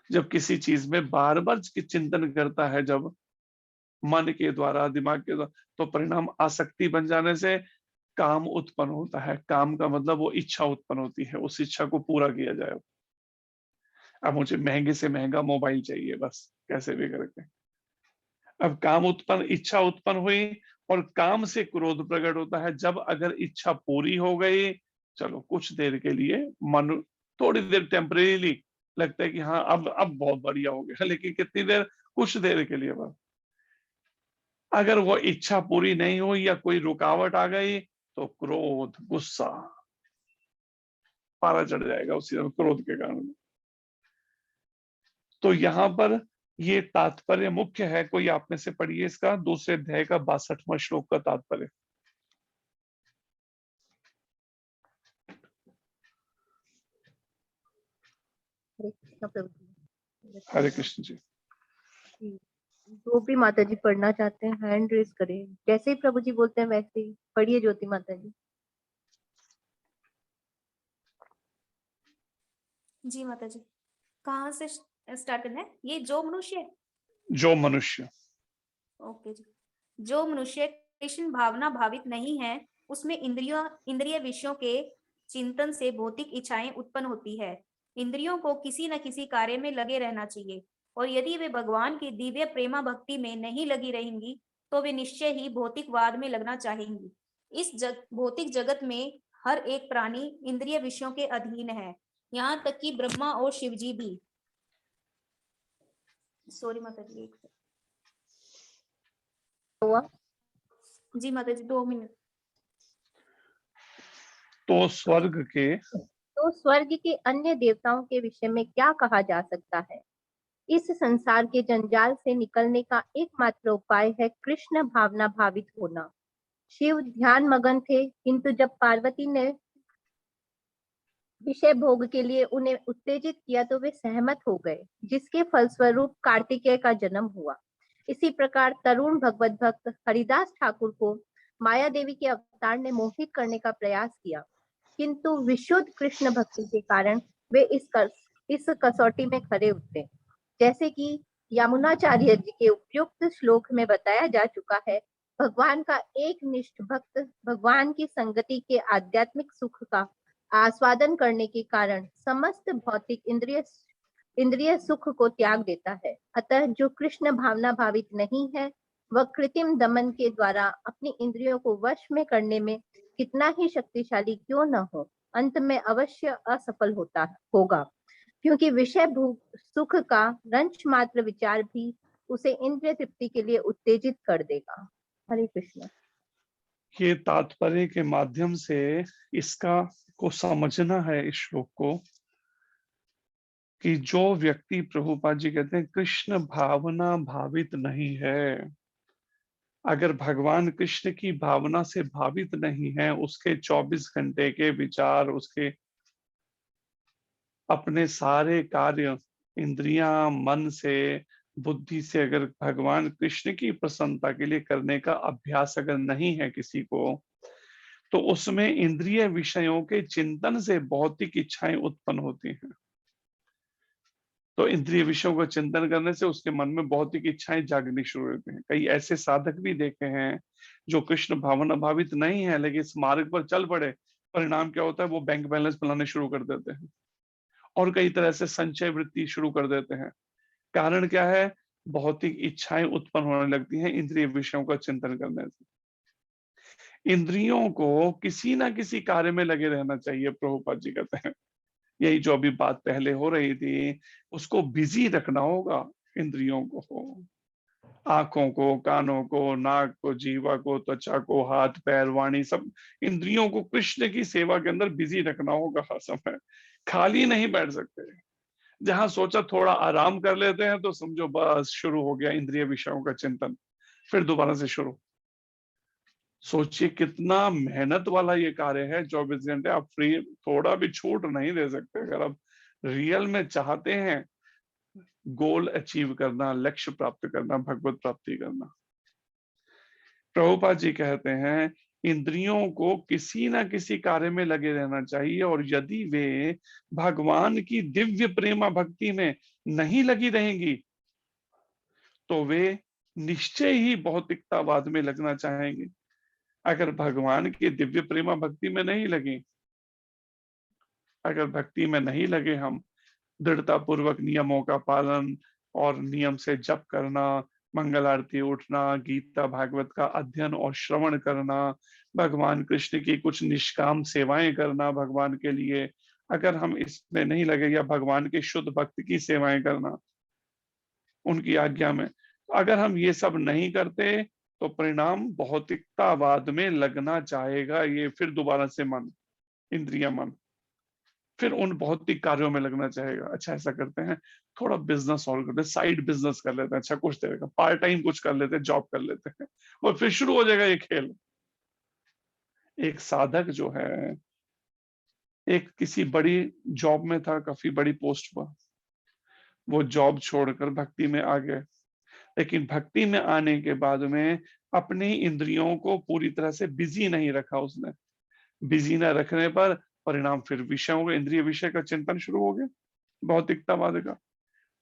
जब किसी चीज में बार बार चिंतन करता है, जब मन के द्वारा, दिमाग के द्वारा, तो परिणाम आसक्ति बन जाने से काम उत्पन्न होता है। काम का मतलब वो इच्छा उत्पन्न होती है, उस इच्छा को पूरा किया जाए। अब मुझे महंगे से महंगा मोबाइल चाहिए, बस कैसे भी करके। अब काम उत्पन्न, इच्छा उत्पन्न हुई, और काम से क्रोध प्रकट होता है। जब अगर इच्छा पूरी हो गई, चलो कुछ देर के लिए मन, थोड़ी देर टेम्परेरीली लगता है कि हाँ अब बहुत बढ़िया हो गया, लेकिन कितनी देर, कुछ देर के लिए बस। अगर वो इच्छा पूरी नहीं हुई या कोई रुकावट आ गई, तो क्रोध, गुस्सा, पारा चढ़ जाएगा उसी समय क्रोध के कारण। तो यहाँ पर ये तात्पर्य मुख्य है। कोई आप में से पढ़िए इसका दूसरे अध्याय का 62वां श्लोक का तात्पर्य। हरे कृष्ण प्रभु जी। हरे कृष्ण जी। जी, जो भी माता जी पढ़ना चाहते हैं हैंड रेज करें, जैसे ही प्रभु जी बोलते हैं वैसे ही पढ़िए। ज्योति माता जी। जी माता जी, कहाँ से स्टार्ट करना है? ये जो मनुष्य, जो मनुष्य, ओके जी। जो मनुष्य कृष्ण भावना भावित नहीं है, उसमें इंद्रिय विषयों के चिंतन से भौतिक इच्छाएं उत्पन्न होती है। इंद्रियों को किसी न किसी कार्य में लगे रहना चाहिए, और यदि वे भगवान की दिव्य प्रेमा भक्ति में नहीं लगी रहेंगी, तो वे निश्चय ही भौतिकवाद में लगना चाहेंगी। इस भौतिक जगत में हर एक प्राणी इंद्रिय विषयों के अधीन है, यहाँ तक कि ब्रह्मा और शिवजी भी। सॉरी माता जी, एक सेकंड। हुआ जी माता जी, 2 मिनट। तो स्वर्ग के, तो स्वर्ग के अन्य देवताओं के विषय में क्या कहा जा सकता है? इस संसार के जंजाल से निकलने का एकमात्र उपाय है कृष्ण भावना भावित होना। शिव ध्यान मगन थे, किंतु जब पार्वती ने विषय भोग के लिए उन्हें उत्तेजित किया तो वे सहमत हो गए, जिसके फलस्वरूप कार्तिकेय का जन्म हुआ। इसी प्रकार तरुण भगवत भक्त हरिदास ठाकुर को माया देवी के अवतार ने मोहित करने का प्रयास किया, किंतु विशुद्ध कृष्ण भक्ति के कारण वे इस कसौटी में खरे उतरे। जैसे कि यमुनाचार्य जी के उपयुक्त श्लोक में बताया जा चुका है, भगवान का एक निष्ठ भक्त भगवान की संगति के आध्यात्मिक सुख का आस्वादन करने के कारण समस्त भौतिक इंद्रिय सुख को त्याग देता है। अतः जो कृष्ण भावना भावित नहीं है, वह कृत्रिम दमन के द्वारा अपनी इंद्रियों को वश में करने में कितना ही शक्तिशाली क्यों न हो, अंत में अवश्य असफल होगा, क्योंकि विषय सुख का रंच मात्र विचार भी उसे इंद्रिय तृप्ति के लिए उत्तेजित कर देगा। हरे कृष्ण। ये तात्पर्य के माध्यम से इसका को समझना है, इस श्लोक को, कि जो व्यक्ति, प्रभुपाद जी कहते हैं, कृष्ण भावना भावित नहीं है, अगर भगवान कृष्ण की भावना से भावित नहीं है, उसके 24 घंटे के विचार, उसके अपने सारे कार्य इंद्रियां, मन से, बुद्धि से अगर भगवान कृष्ण की प्रसन्नता के लिए करने का अभ्यास अगर नहीं है किसी को, तो उसमें इंद्रिय विषयों के चिंतन से भौतिक इच्छाएं उत्पन्न होती हैं। तो इंद्रिय विषयों का चिंतन करने से उसके मन में भौतिक इच्छाएं जागनी शुरू होती हैं। कई ऐसे साधक भी देखे हैं जो कृष्ण भावना भावित नहीं है, लेकिन इस मार्ग पर चल पड़े, परिणाम क्या होता है, वो बैंक बैलेंस बनाने शुरू कर देते हैं और कई तरह से संचय वृत्ति शुरू कर देते हैं। कारण क्या है? भौतिक इच्छाएं उत्पन्न होने लगती हैं इंद्रिय विषयों का चिंतन करने से। इंद्रियों को किसी ना किसी कार्य में लगे रहना चाहिए। प्रभुपाद जी कहते हैं यही जो अभी बात पहले हो रही थी, उसको बिजी रखना होगा इंद्रियों को, आंखों को, कानों को, नाक को, जीवा को, त्वचा को, हाथ पैर वाणी, सब इंद्रियों को कृष्ण की सेवा के अंदर बिजी रखना होगा हर समय। खाली नहीं बैठ सकते। जहां सोचा थोड़ा आराम कर लेते हैं तो समझो बस शुरू हो गया इंद्रिय विषयों का चिंतन, फिर दोबारा से शुरू। सोचिए कितना मेहनत वाला ये कार्य है। 24 घंटे आप फ्री, थोड़ा भी छूट नहीं दे सकते। अगर आप रियल में चाहते हैं गोल अचीव करना, लक्ष्य प्राप्त करना, भगवत प्राप्ति करना। प्रभुपाद जी कहते हैं इंद्रियों को किसी ना किसी कार्य में लगे रहना चाहिए, और यदि वे भगवान की दिव्य प्रेमा भक्ति में नहीं लगी रहेंगी तो वे निश्चय ही भौतिकतावाद में लगना चाहेंगे। अगर भगवान की दिव्य प्रेमा भक्ति में नहीं लगे, अगर भक्ति में नहीं लगे, हम दृढ़ता पूर्वक नियमों का पालन और नियम से जप करना, मंगल आरती उठना, गीता भागवत का अध्ययन और श्रवण करना, भगवान कृष्ण की कुछ निष्काम सेवाएं करना भगवान के लिए, अगर हम इसमें नहीं लगे, या भगवान के शुद्ध भक्त की सेवाएं करना उनकी आज्ञा में, अगर हम ये सब नहीं करते तो परिणाम भौतिकतावाद में लगना चाहेगा। ये फिर दोबारा से मन, इंद्रिया मन, फिर उन भौतिक कार्यों में लगना चाहेगा। अच्छा ऐसा करते हैं, थोड़ा बिजनेस और करते हैं, साइड बिजनेस कर लेते हैं, अच्छा कुछ देर का पार्ट टाइम कुछ कर लेते हैं, जॉब कर लेते हैं, और फिर शुरू हो जाएगा ये खेल। एक साधक जो है, एक किसी बड़ी जॉब में था, काफी बड़ी पोस्ट पर, वो जॉब छोड़कर भक्ति में आ गए। लेकिन भक्ति में आने के बाद में अपनी इंद्रियों को पूरी तरह से बिजी नहीं रखा उसने। बिजी न रखने पर परिणाम फिर विषयों का, इंद्रिय विषय का चिंतन शुरू हो गया, भौतिकतावाद का।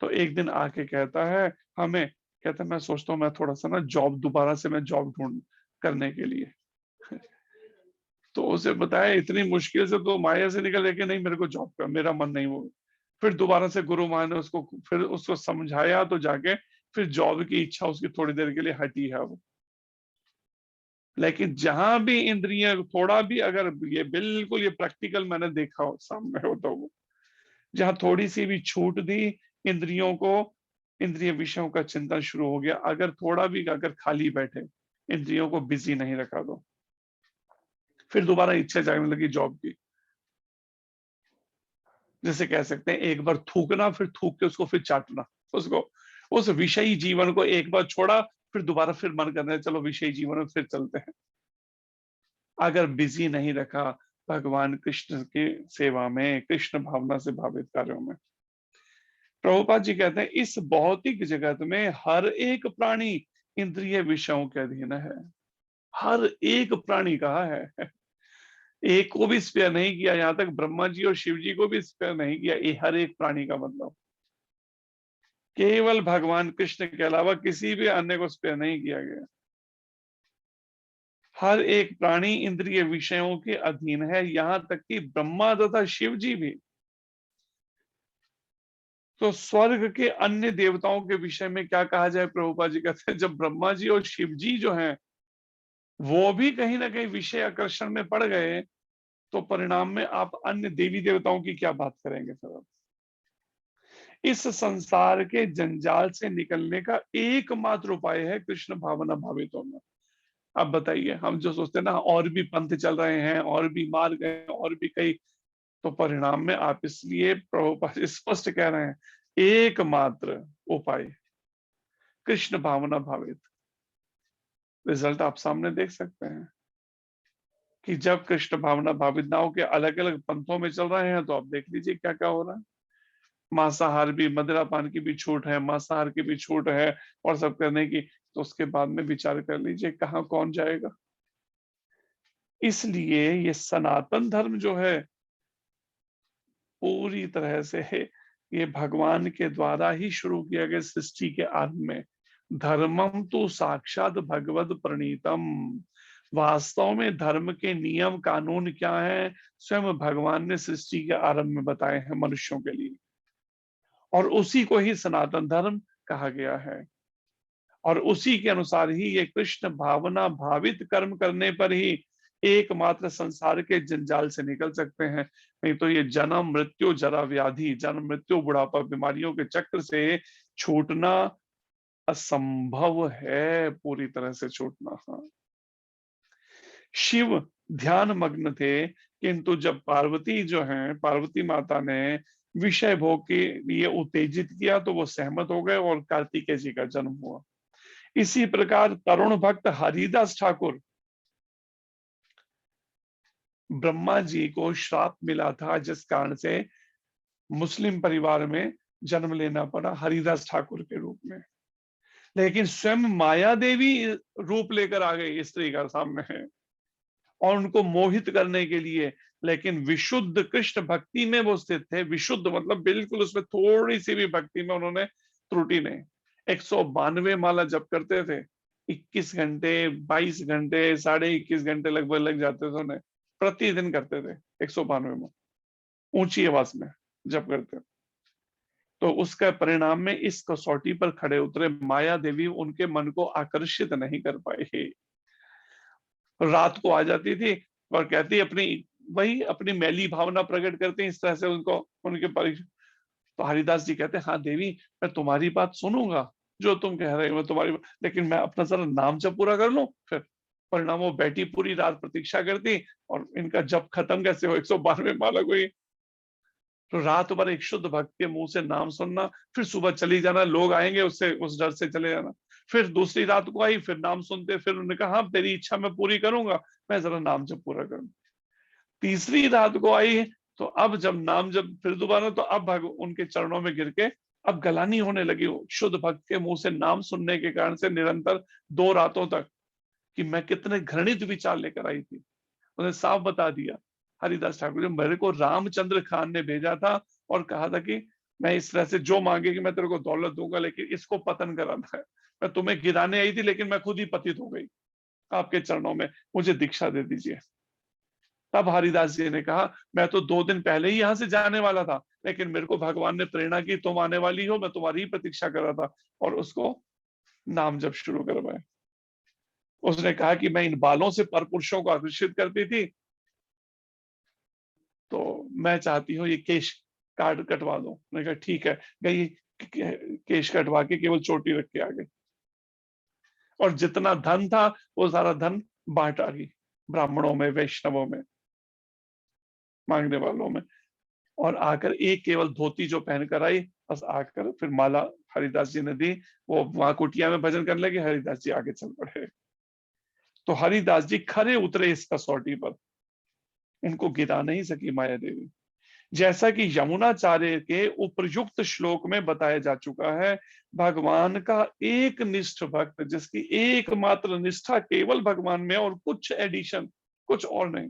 तो एक दिन आके कहता है हमें, कहता है मैं सोचता हूँ मैं थोड़ा सा ना जॉब, दोबारा से मैं जॉब ढूंढ करने के लिए। तो उसे बताया इतनी मुश्किल से तो माया से निकल के, नहीं मेरे को जॉब का मेरा मन नहीं वो। फिर दोबारा से गुरु माँ ने उसको फिर उसको समझाया, तो जाके फिर जॉब की इच्छा उसकी थोड़ी देर के लिए हटी है वो। लेकिन जहां भी इंद्रिय थोड़ा भी, अगर ये बिल्कुल ये प्रैक्टिकल मैंने देखा हो सामने हो, तो वो जहां थोड़ी सी भी छूट दी इंद्रियों को, इंद्रिय विषयों का चिंतन शुरू हो गया। अगर थोड़ा भी अगर खाली बैठे, इंद्रियों को बिजी नहीं रखा, तो फिर दोबारा इच्छा जागने लगी जॉब की। जैसे कह सकते हैं एक बार थूकना, फिर थूक के उसको फिर चाटना, उसको उस विषयी जीवन को एक बार छोड़ा, फिर दोबारा फिर मन करना है चलो विषयी जीवन में फिर चलते हैं। अगर बिजी नहीं रखा भगवान कृष्ण की सेवा में, कृष्ण भावना से भावित कार्यों में। प्रभुपाद जी कहते हैं इस भौतिक जगत में हर एक प्राणी इंद्रिय विषयों के अधीन है। हर एक प्राणी कहा है, एक को भी स्पेयर नहीं किया, यहां तक ब्रह्मा जी और शिव जी को भी स्पेयर नहीं किया। ये हर एक प्राणी का मतलब, केवल भगवान कृष्ण के अलावा किसी भी अन्य को स्पेयर नहीं किया गया। हर एक प्राणी इंद्रिय विषयों के अधीन है, यहां तक कि ब्रह्मा तथा शिव जी भी। तो स्वर्ग के अन्य देवताओं के विषय में क्या कहा जाए, प्रभुपाद जी कहते हैं जब ब्रह्मा जी और शिव जी जो हैं वो भी कहीं ना कहीं विषय आकर्षण में पड़ गए, तो परिणाम में आप अन्य देवी देवताओं की क्या बात करेंगे फिर। इस संसार के जंजाल से निकलने का एकमात्र उपाय है कृष्ण भावना भावित होना। अब बताइए, हम जो सोचते हैं ना और भी पंथ चल रहे हैं, और भी मार्ग हैं, और भी कई, तो परिणाम में आप इसलिए प्रभुपाद स्पष्ट कह रहे हैं एकमात्र उपाय कृष्ण भावना भावित। रिजल्ट आप सामने देख सकते हैं कि जब कृष्ण भावना भावित ना हो के अलग अलग पंथों में चल रहे हैं, तो आप देख लीजिए क्या क्या हो रहा है। मांसाहार भी, मदिरा पान की भी छूट है, मांसाहार की भी छूट है, और सब करने की, तो उसके बाद में विचार कर लीजिए कहाँ कौन जाएगा। इसलिए ये सनातन धर्म जो है पूरी तरह से ये भगवान के द्वारा ही शुरू किया गया सृष्टि के आरंभ में। धर्मम तो साक्षात भगवत प्रणीतम। वास्तव में धर्म के नियम कानून क्या है, स्वयं भगवान ने सृष्टि के आरंभ में बताए हैं मनुष्यों के लिए, और उसी को ही सनातन धर्म कहा गया है। और उसी के अनुसार ही ये कृष्ण भावना भावित कर्म करने पर ही एकमात्र संसार के जंजाल से निकल सकते हैं। नहीं तो ये जन्म मृत्यु जरा व्याधि, जन्म मृत्यु बुढ़ापा बीमारियों के चक्र से छूटना असंभव है, पूरी तरह से छूटना। हाँ, शिव ध्यान मग्न थे, किंतु जब पार्वती जो है, पार्वती माता ने विषय भोग के लिए उत्तेजित किया तो वो सहमत हो गए और कार्तिकेय जी का जन्म हुआ। इसी प्रकार तरुण भक्त हरिदास ठाकुर, ब्रह्मा जी को श्राप मिला था जिस कारण से मुस्लिम परिवार में जन्म लेना पड़ा हरिदास ठाकुर के रूप में, लेकिन स्वयं माया देवी रूप लेकर आ गई स्त्री का सामने है और उनको मोहित करने के लिए, लेकिन विशुद्ध कृष्ण भक्ति में वो स्थित थे। विशुद्ध मतलब बिल्कुल उसमें थोड़ी सी भी भक्ति में उन्होंने त्रुटि नहीं। 192 माला जप करते थे, 21 घंटे 22 घंटे 21.5 घंटे लगभग लग जाते थे उन्हें, प्रतिदिन करते थे 192 में, ऊंची आवाज में जप करते। तो उसका परिणाम में इस कसौटी पर खड़े उतरे माया देवी, उनके मन को आकर्षित नहीं कर पाए। रात को आ जाती थी और कहती अपनी मैली भावना प्रकट करते, इस तरह से उनको उनके परीक्षा। तो हरिदास जी कहते हैं, हाँ देवी, मैं तुम्हारी बात सुनूंगा, जो तुम कह रहे हो मैं तुम्हारी, लेकिन मैं अपना जरा नाम जप पूरा कर लूं। फिर परिणाम वो बैठी पूरी रात प्रतीक्षा करती और इनका जप खत्म कैसे हो, 192 माला कोई। तो रात भर एक शुद्ध भक्त के मुंह से नाम सुनना, फिर सुबह चली जाना, लोग आएंगे उससे, उस डर से चले जाना। फिर दूसरी रात को आई, फिर नाम सुनते, फिर उन्होंने कहा हाँ तेरी इच्छा मैं पूरी करूंगा, मैं जरा नाम जब पूरा करूं। तीसरी रात को आई तो अब जब नाम जब फिर दोबारा, तो अब उनके चरणों में गिर के अब गलानी होने लगी। शुद्ध भक्त के मुंह से नाम सुनने के कारण से निरंतर 2 रातों तक कि मैं कितने घृणित विचार लेकर आई थी, उन्हें साफ बता दिया हरिदास ठाकुर जी। मेरे को रामचंद्र खान ने भेजा था और कहा था कि मैं इस तरह से जो मांगेगी मैं तेरे को दौलत दूंगा, लेकिन इसको पतन कराना है। मैं तुम्हें गिराने आई थी लेकिन मैं खुद ही पतित हो गई आपके चरणों में, मुझे दीक्षा दे दीजिए। तब हरिदास जी ने कहा, मैं तो 2 दिन पहले ही यहां से जाने वाला था, लेकिन मेरे को भगवान ने प्रेरणा की तुम आने वाली हो, मैं तुम्हारी ही प्रतीक्षा कर रहा था, और उसको नाम जप शुरू करवाया। उसने कहा कि मैं इन बालों से परपुरुषों को आकर्षित करती थी, तो मैं चाहती हूँ ये केश काट कटवा दो। मैंने कहा ठीक है, गई केश कटवा के केवल चोटी रख के आ गई, और जितना धन था वो सारा धन बांट आ गई ब्राह्मणों में, वैष्णवों में, मांगने वालों में। और आकर एक केवल धोती जो पहनकर आई, बस आकर फिर माला हरिदास जी ने दी। वो वहां कुटिया में भजन करने लगे, हरिदास जी आगे चल पड़े। तो हरिदास जी खरे उतरे इस कसौटी पर, उनको गिरा नहीं सकी माया देवी। जैसा कि यमुनाचार्य के उपयुक्त श्लोक में बताया जा चुका है, भगवान का एक निष्ठ भक्त, जिसकी एकमात्र निष्ठा केवल भगवान में और कुछ एडिशन, कुछ और नहीं,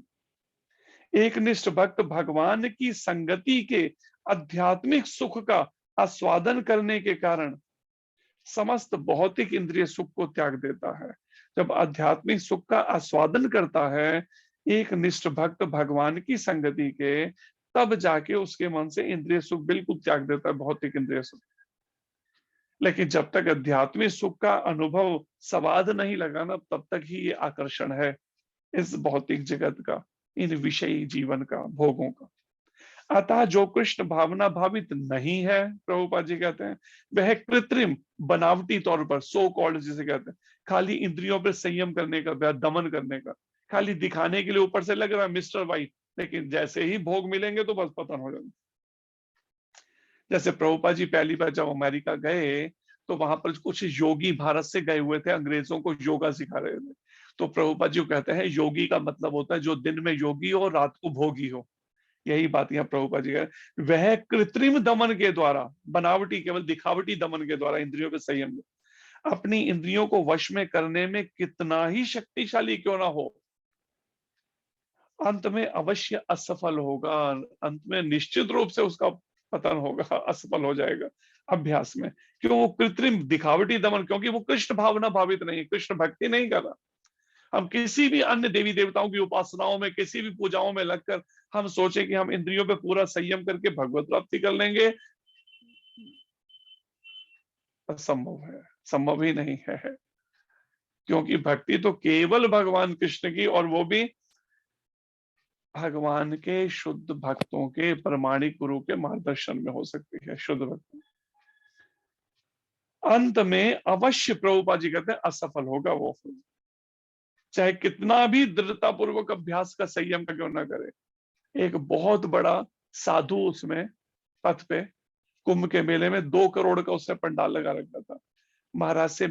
एक निष्ठ भक्त भगवान की संगति के आध्यात्मिक सुख का आस्वादन करने के कारण समस्त भौतिक इंद्रिय सुख को त्याग देता है। जब आध्यात्मिक सुख का आस्वादन करता है एक निष्ठ भक्त भगवान की संगति के, तब जाके उसके मन से इंद्रिय सुख बिल्कुल त्याग देता है, भौतिक इंद्रिय सुख। लेकिन जब तक आध्यात्मिक सुख का अनुभव स्वाद नहीं लगा ना, तब तक ही ये आकर्षण है इस भौतिक जगत का, इन विषयी जीवन का, भोगों का। अतः जो कृष्ण भावना भावित नहीं है, प्रभुपाद जी कहते हैं, वह कृत्रिम बनावटी तौर पर, सो कॉल्ड जिसे कहते हैं, खाली इंद्रियों पर संयम करने का, दमन करने का, खाली दिखाने के लिए ऊपर से लग रहा है मिस्टर वाइट, लेकिन जैसे ही भोग मिलेंगे तो बस पतन हो जाएगा। जैसे प्रभुपाद जी पहली बार जब अमेरिका गए तो वहां पर कुछ योगी भारत से गए हुए थे, अंग्रेजों को योगा सिखा रहे थे। तो प्रभुपाद जी कहते हैं योगी का मतलब होता है जो दिन में योगी हो, रात को भोगी हो। यही बात यहाँ प्रभुपाद जी कह, वह कृत्रिम दमन के द्वारा, बनावटी केवल दिखावटी दमन के द्वारा इंद्रियों के संयम, अपनी इंद्रियों को वश में करने में कितना ही शक्तिशाली क्यों ना हो, अंत में अवश्य असफल होगा। अंत में निश्चित रूप से उसका पतन होगा, असफल हो जाएगा अभ्यास में। क्यों? वो कृत्रिम दिखावटी दमन, क्योंकि वो कृष्ण भावना भावित नहीं, कृष्ण भक्ति नहीं कर रहा। हम किसी भी अन्य देवी देवताओं की उपासनाओं में, किसी भी पूजाओं में लगकर हम सोचे कि हम इंद्रियों पे पूरा संयम करके भगवत प्राप्ति कर लेंगे, असंभव है, संभव ही नहीं है। क्योंकि भक्ति तो केवल भगवान कृष्ण की, और वो भी भगवान के शुद्ध भक्तों के, प्रामाणिक गुरु के मार्गदर्शन में हो सकती है। शुद्ध भक्त अंत में अवश्य, प्रभुपाद जी कहते हैं, असफल होगा वो, चाहे कितना भी दृढ़ता पूर्वक अभ्यास का संयम का क्यों ना करे। एक बहुत बड़ा साधु उसमें पथ पे कुंभ के मेले में 2 करोड़ का उसने पंडाल लगा रखा था। महाराज से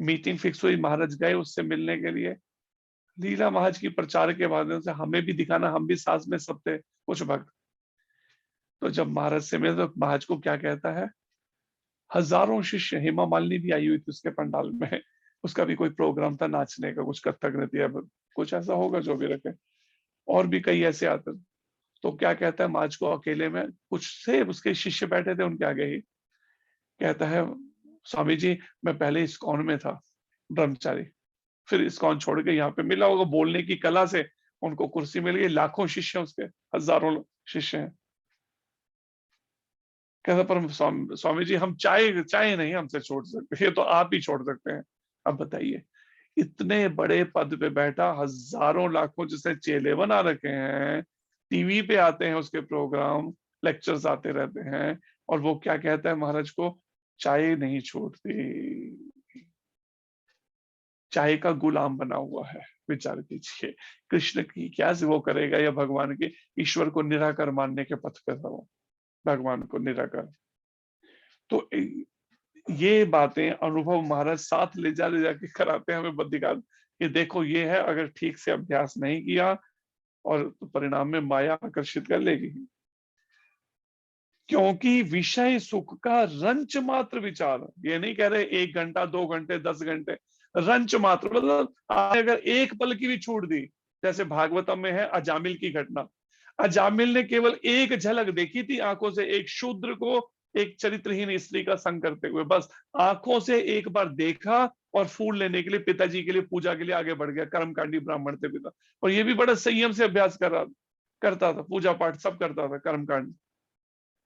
मीटिंग फिक्स हुई, महाराज गए उससे मिलने के लिए। लीला महाराज की प्रचार के माध्यम से हमें भी दिखाना, हम भी साथ में सब थे कुछ भक्त। तो जब महाराज से मिले तो महाराज को क्या कहता है, हजारों शिष्य, हेमा मालिनी भी आई हुई थी उसके पंडाल में, उसका भी कोई प्रोग्राम था नाचने का, कुछ कथक नृत्य कुछ ऐसा होगा जो भी रखे, और भी कई ऐसे आते। तो क्या कहता है, महाराज को अकेले में कुछ से उसके शिष्य बैठे थे उनके आगे ही, कहता है स्वामी जी मैं पहले इस्कॉन में था ब्रह्मचारी, फिर इस्कॉन छोड़ के यहाँ पे मिला होगा बोलने की कला से उनको कुर्सी मिल गई, लाखों शिष्य उसके, हजारों शिष्य हैं। कहता पर स्वामी जी हम चाय नहीं हमसे छोड़ सकते, ये तो आप ही छोड़ सकते हैं। अब बताइए, इतने बड़े पद पे बैठा, हजारों लाखों जिसे चेले बना रखे हैं, टीवी पे आते हैं उसके प्रोग्राम, लेक्चर्स आते रहते हैं, और वो क्या कहता है महाराज को, चाय नहीं छोड़ती, चाय का गुलाम बना हुआ है। विचार कीजिए, कृष्ण की क्या वो करेगा, या भगवान के, ईश्वर को निराकार मानने के पथ पे था वो, भगवान को निराकार। तो ये बातें अनुभव महाराज साथ ले जाके कराते हैं हमें बद्रिकाल, कि देखो ये है, अगर ठीक से अभ्यास नहीं किया और तो परिणाम में माया आकर्षित कर लेगी। क्योंकि विषय सुख का रंच मात्र विचार, ये नहीं कह रहे 1 घंटा 2 घंटे 10 घंटे, रंच मात्र मतलब अगर एक पल की भी छूट दी, जैसे भागवतम में है अजामिल की घटना, अजामिल ने केवल एक झलक देखी थी आंखों से, एक शूद्र को एक चरित्रहीन स्त्री का संग करते हुए, बस आंखों से एक बार देखा और फूल लेने के लिए पिताजी के लिए पूजा के लिए आगे बढ़ गया, कर्मकांडी ब्राह्मण थे पिता, और ये भी बड़ा संयम से अभ्यास करता था, पूजा पाठ सब करता था कर्मकांड,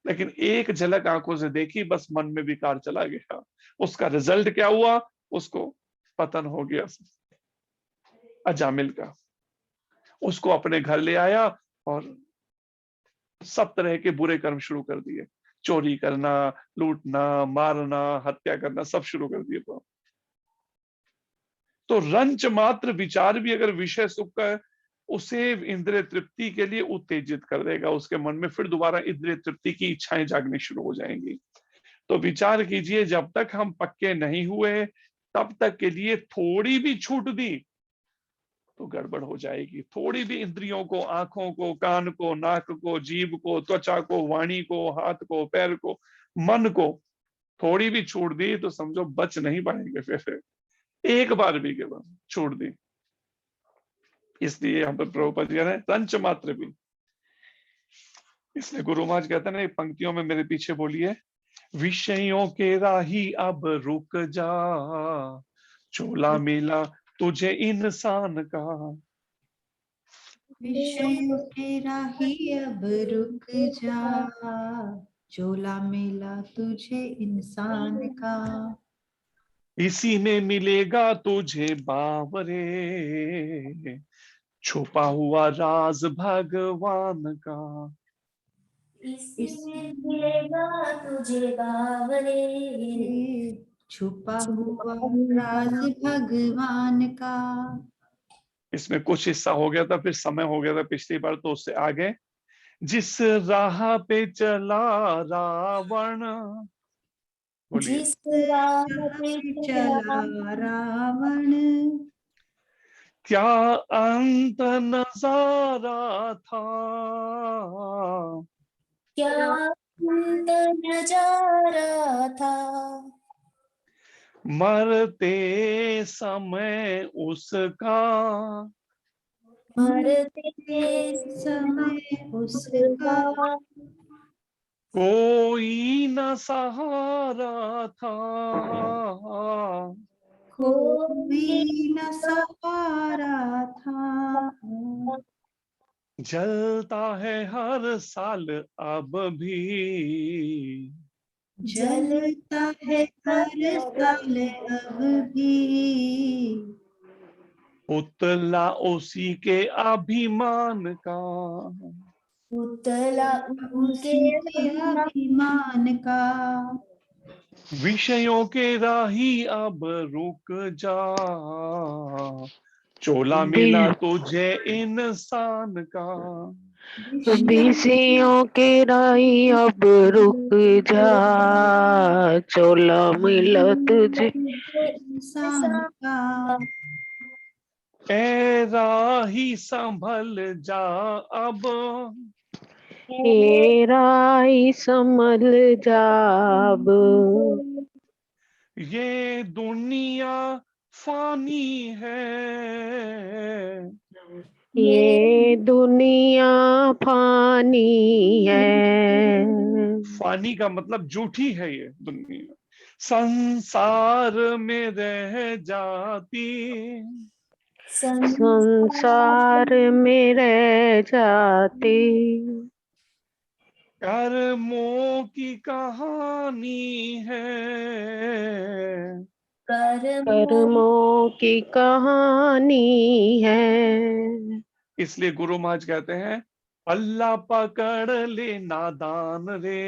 लेकिन एक झलक आंखों से देखी, बस मन में विकार चला गया। उसका रिजल्ट क्या हुआ, उसको पतन हो गया अजामिल का, उसको अपने घर ले आया और सब तरह के बुरे कर्म शुरू कर दिए, चोरी करना, लूटना, मारना, हत्या करना, सब शुरू कर दिए। तो रंच मात्र विचार भी अगर विषय सुख का है, उसे इंद्रिय तृप्ति के लिए उत्तेजित कर देगा, उसके मन में फिर दोबारा इंद्रिय तृप्ति की इच्छाएं जागनी शुरू हो जाएंगी। तो विचार कीजिए, जब तक हम पक्के नहीं हुए तब तक के लिए थोड़ी भी छूट दी तो गड़बड़ हो जाएगी। थोड़ी भी इंद्रियों को, आंखों को, कान को, नाक को, जीभ को, त्वचा को, वाणी को, हाथ को, पैर को, मन को थोड़ी भी छूट दी तो समझो बच नहीं पाएंगे फिर, एक बार भी केवल छूट दी। इसलिए यहाँ पर प्रभुपाद जी कह रहे हैं रंच मात्र भी। इसलिए गुरु महाराज कहते हैं ना, पंक्तियों में मेरे पीछे बोलिए, विषयों के राही अब रुक जा, चोला मेला तुझे इंसान का। विषयों के राही अब रुक जा, चोला मेला तुझे इंसान का। इसी में मिलेगा तुझे बावरे, छुपा हुआ राज भगवान का। इसमें मिलेगा तुझे बावरे, छुपा हुआ राज भगवान का। इसमें कुछ हिस्सा हो गया था, फिर समय हो गया था पिछली बार, तो उससे आगे, जिस राह पे चला रावण, बोलिए, जिस राह पे चला रावण, क्या अंत नजारा था, क्या अंत नजारा था, मरते समय उसका, मरते समय उसका, कोई न सहारा था, कोई न सहारा था। जलता है हर साल अब भी, जलता है हर साल अब भी, पुतला उसी के अभिमान का, पुतला उसी के अभिमान का, विषयों के राही अब रुक जा, चोला मिला तुझे इंसान का। विषयों के राही अब रुक जा, चोला मिला तुझे इंसान का, ए राही संभल जा अब, ये राही संभल जाब, ये दुनिया फानी है, ये दुनिया फानी है। फानी का मतलब झूठी है ये दुनिया, संसार में रह जाती, संसार में रह जाती, कर्मों की कहानी है, कर्मों की कहानी है। इसलिए गुरु महाराज कहते हैं अल्लाह पकड़ ले नादान रे,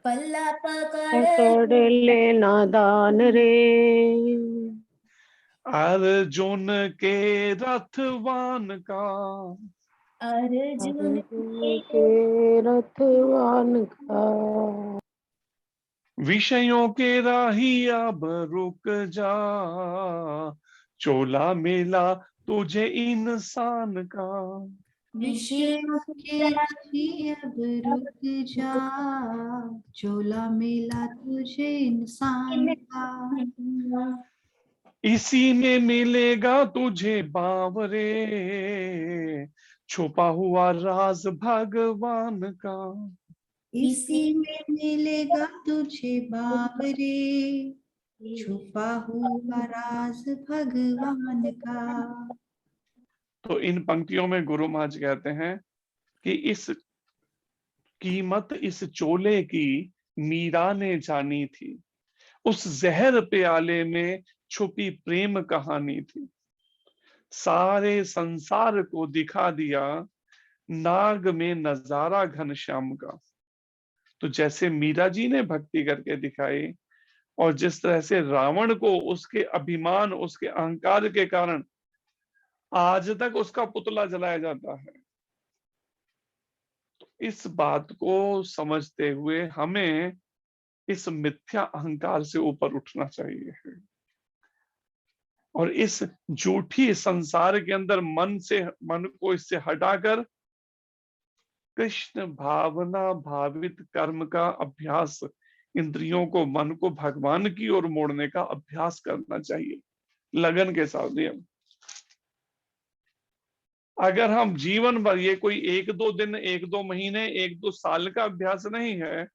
पल्ला पकड़ ले नादान रे, अर्जुन के रथवान का, अर्जुन के रथवान का, विषयों के राही अब रुक जा, चोला मिला तुझे इंसान का। विषयों के राही अब रुक जा, चोला मिला तुझे इंसान का, इसी में मिलेगा तुझे बावरे, छुपा हुआ राज भगवान का। इसी में मिलेगा तुझे बाबरे, छुपा हुआ राज भगवान का। तो इन पंक्तियों में गुरु महाराज कहते हैं कि इस कीमत इस चोले की मीरा ने जानी थी, उस जहर प्याले में छुपी प्रेम कहानी थी, सारे संसार को दिखा दिया नाग में नजारा घनश्याम का। तो जैसे मीरा जी ने भक्ति करके दिखाई, और जिस तरह से रावण को उसके अभिमान उसके अहंकार के कारण आज तक उसका पुतला जलाया जाता है, तो इस बात को समझते हुए हमें इस मिथ्या अहंकार से ऊपर उठना चाहिए और इस झूठी संसार के अंदर मन को इससे हटाकर कृष्ण भावना भावित कर्म का अभ्यास, इंद्रियों को मन को भगवान की ओर मोड़ने का अभ्यास करना चाहिए लगन के साथ। नियम अगर हम जीवन भर, ये कोई 1-2 दिन 1-2 महीने 1-2 साल का अभ्यास नहीं है,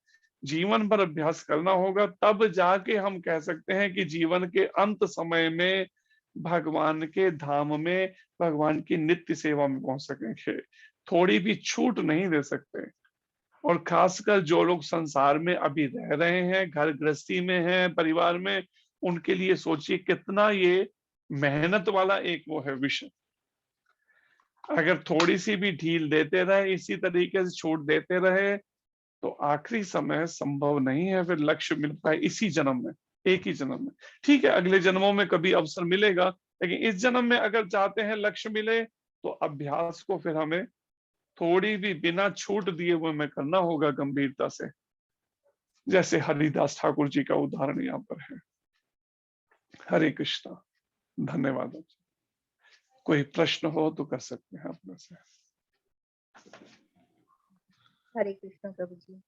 जीवन भर अभ्यास करना होगा, तब जाके हम कह सकते हैं कि जीवन के अंत समय में भगवान के धाम में भगवान की नित्य सेवा में पहुंच सकेंगे। थोड़ी भी छूट नहीं दे सकते। और खासकर जो लोग संसार में अभी रह रहे हैं, घर गृहस्थी में हैं, परिवार में, उनके लिए सोचिए कितना ये मेहनत वाला एक वो है विषय। अगर थोड़ी सी भी ढील देते रहे, इसी तरीके से छूट देते रहे, तो आखिरी समय संभव नहीं है फिर लक्ष्य मिल पाए इसी जन्म में, एक ही जन्म में। ठीक है, अगले जन्मों में कभी अवसर मिलेगा, लेकिन इस जन्म में अगर चाहते हैं लक्ष्य मिले, तो अभ्यास को फिर हमें थोड़ी भी बिना छूट दिए हुए में करना होगा गंभीरता से, जैसे हरिदास ठाकुर जी का उदाहरण यहाँ पर है। हरे कृष्णा, धन्यवाद। कोई प्रश्न हो तो कर सकते हैं अपने से। हरे कृष्ण प्रभु जी।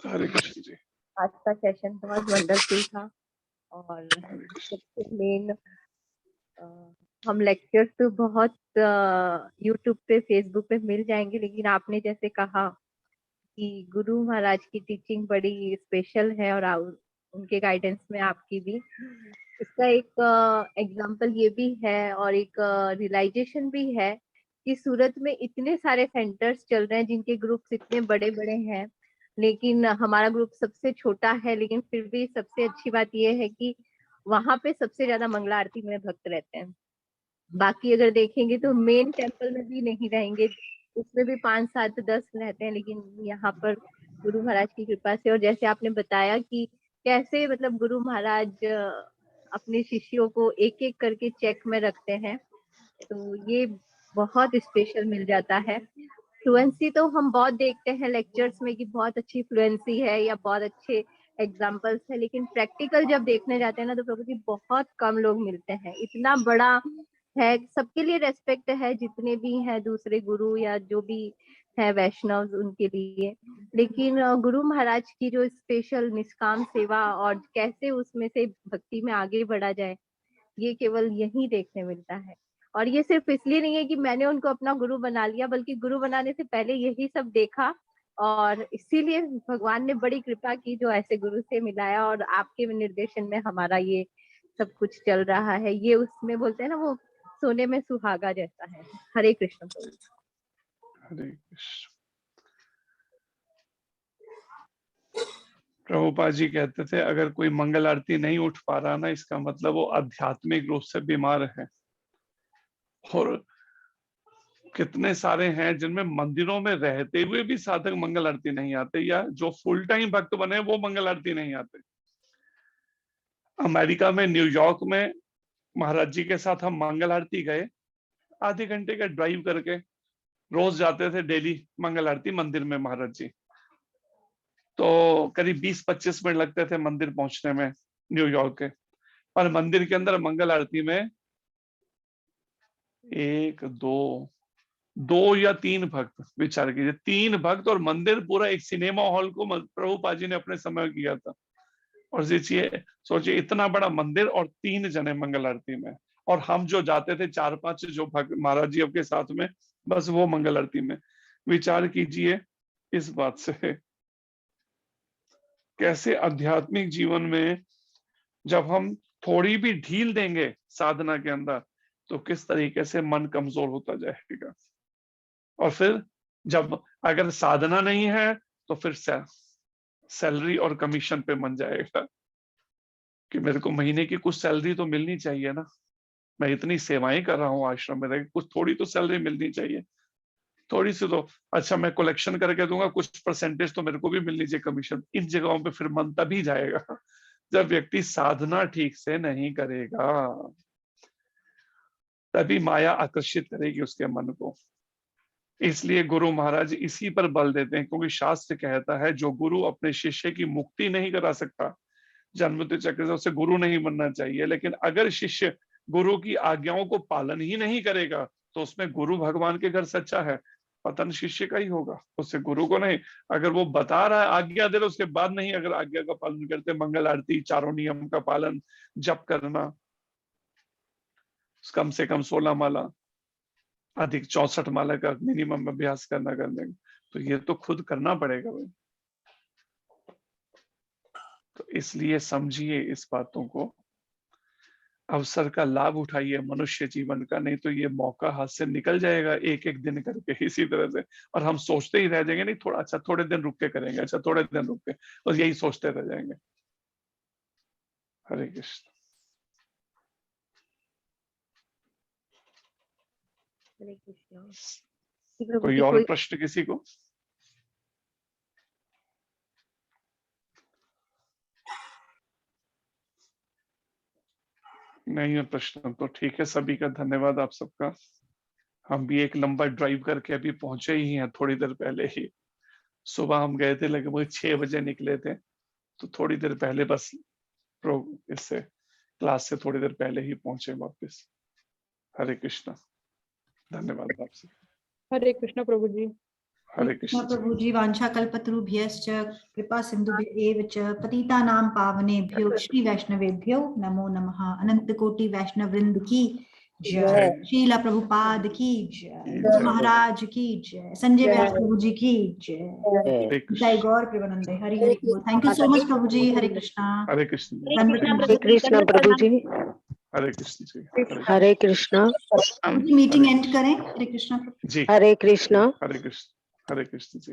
हरे कृष्ण जी। आज का सेशन बहुत वंडरफुल था और हरे कृष्ण। सबसे मेन हम लेक्चर्स तो बहुत यूट्यूब पे फेसबुक पे मिल जाएंगे, लेकिन आपने जैसे कहा कि गुरु महाराज की टीचिंग बड़ी स्पेशल है और उनके गाइडेंस में आपकी भी, इसका एक एग्जांपल ये भी है और एक रियलाइजेशन भी है कि सूरत में इतने सारे सेंटर्स चल रहे हैं जिनके ग्रुप्स इतने बड़े बड़े हैं, लेकिन हमारा ग्रुप सबसे छोटा है, लेकिन फिर भी सबसे अच्छी बात यह है कि वहां पे सबसे ज्यादा मंगला आरती में भक्त रहते हैं। बाकी अगर देखेंगे तो मेन टेम्पल में भी नहीं रहेंगे, उसमें भी 5, 7, 10 रहते हैं, लेकिन यहाँ पर गुरु महाराज की कृपा से, और जैसे आपने बताया कि कैसे मतलब गुरु महाराज अपने शिष्यों को एक एक करके चेक में रखते हैं, तो ये बहुत स्पेशल मिल जाता है। फ्लुएंसी तो हम बहुत देखते हैं लेक्चर्स में कि बहुत अच्छी फ्लुएंसी है या बहुत अच्छे एग्जाम्पल्स है, लेकिन प्रैक्टिकल जब देखने जाते हैं ना तो प्रभु जी बहुत कम लोग मिलते हैं। इतना बड़ा है, सबके लिए रेस्पेक्ट है, जितने भी हैं दूसरे गुरु या जो भी है वैष्णव उनके लिए, लेकिन गुरु महाराज की जो स्पेशल निष्काम सेवा और कैसे उसमें से भक्ति में आगे बढ़ा जाए, ये केवल यही देखने मिलता है। और ये सिर्फ इसलिए नहीं है कि मैंने उनको अपना गुरु बना लिया, बल्कि गुरु बनाने से पहले यही सब देखा, और इसीलिए भगवान ने बड़ी कृपा की जो ऐसे गुरु से मिलाया, और आपके निर्देशन में हमारा ये सब कुछ चल रहा है। ये उसमें बोलते हैं ना, वो सोने में सुहागा जैसा है। हरे कृष्ण प्रभु। हरे कृष्ण। प्रभुपाद जी कहते थे अगर कोई मंगल आरती नहीं उठ पा रहा ना, इसका मतलब वो आध्यात्मिक रूप से बीमार है। और कितने सारे हैं जिनमें मंदिरों में रहते हुए भी साधक मंगल आरती नहीं आते, या जो फुल टाइम भक्त बने वो मंगल आरती नहीं आते। अमेरिका में न्यूयॉर्क में महाराज जी के साथ हम मंगल आरती गए, आधे घंटे का ड्राइव करके रोज जाते थे डेली मंगल आरती मंदिर में महाराज जी। तो करीब 20-25 मिनट लगते थे मंदिर पहुंचने में न्यूयॉर्क के, और मंदिर के अंदर मंगल आरती में 1, 2 या 3 भक्त, विचार कीजिए 3 भक्त, और मंदिर पूरा एक सिनेमा हॉल को प्रभुपाद जी ने अपने समय किया था। और सोचिए इतना बड़ा मंदिर और 3 जने मंगल आरती में, और हम जो जाते थे 4-5 जो भक्त महाराज जी के साथ में, बस वो मंगल आरती में। विचार कीजिए इस बात से कैसे आध्यात्मिक जीवन में जब हम थोड़ी भी ढील देंगे साधना के अंदर, तो किस तरीके से मन कमजोर होता जाएगा। और फिर जब अगर साधना नहीं है तो फिर सैलरी और कमीशन पे मन जाएगा कि मेरे को महीने की कुछ सैलरी तो मिलनी चाहिए ना, मैं इतनी सेवाएं कर रहा हूँ आश्रम में रह, कुछ थोड़ी तो सैलरी मिलनी चाहिए, थोड़ी सी तो अच्छा मैं कलेक्शन करके दूंगा, कुछ परसेंटेज तो मेरे को भी मिलनी चाहिए कमीशन। इन जगहों पे फिर मन तभी जाएगा जब व्यक्ति साधना ठीक से नहीं करेगा, तभी माया आकर्षित करेगी उसके मन को। इसलिए गुरु महाराज इसी पर बल देते हैं, क्योंकि शास्त्र कहता है जो गुरु अपने शिष्य की मुक्ति नहीं करा सकता, जन्ममृत्यु चक्र से उसे गुरु नहीं बनना चाहिए। लेकिन अगर शिष्य गुरु की आज्ञाओं को पालन ही नहीं करेगा तो उसमें गुरु भगवान के घर सच्चा है, पतन शिष्य का ही होगा, उससे गुरु को नहीं। अगर वो बता रहा है, आज्ञा दे रहा है, उसके बाद नहीं अगर आज्ञा का पालन करते, मंगल आरती, चारों नियम का पालन, जप करना, कम से कम 16 माला, अधिक 64 माला का मिनिमम अभ्यास करने का, तो ये तो खुद करना पड़ेगा भाई। तो इसलिए समझिए इस बातों को, अवसर का लाभ उठाइए मनुष्य जीवन का, नहीं तो ये मौका हाथ से निकल जाएगा एक एक दिन करके इसी तरह से, और हम सोचते ही रह जाएंगे नहीं थोड़ा अच्छा थोड़े दिन रुक के करेंगे, अच्छा थोड़े दिन रुक के, और यही सोचते रह जाएंगे। हरे कृष्ण। हरे कृष्ण। कोई और प्रश्न किसी को? नहीं है प्रश्न तो ठीक है, सभी का धन्यवाद आप सबका। हम भी एक लंबा ड्राइव करके अभी पहुंचे ही हैं, थोड़ी देर पहले ही। सुबह हम गए थे लगभग 6 बजे निकले थे, तो थोड़ी देर पहले बस इससे क्लास से थोड़ी देर पहले ही पहुंचे वापस। हरे कृष्णा, धन्यवाद आपसे। हरे कृष्ण प्रभु जी। हरे कृष्ण प्रभु जी, वाञ्छाकल्पतरुभ्यश्च कृपा सिन्धुभ्य एव च पतितानां पावनेभ्यो श्री वैष्णवेभ्यो नमो नमः। अनंत कोटि वैष्णव वृंद की जय, शीला प्रभुपाद की जय, महाराज की जय, संजय व्यास प्रभु जी की जय, जय गौर प्रेमानंदे। हरि हरि बोल। थैंक यू सो मच प्रभु जी। हरे कृष्णा। हरे कृष्ण हरे कृष्ण प्रभु जी। हरे कृष्ण जी। हरे कृष्णा। मीटिंग एंड करें। हरे कृष्णा जी। हरे कृष्णा। हरे कृष्ण। हरे कृष्ण जी।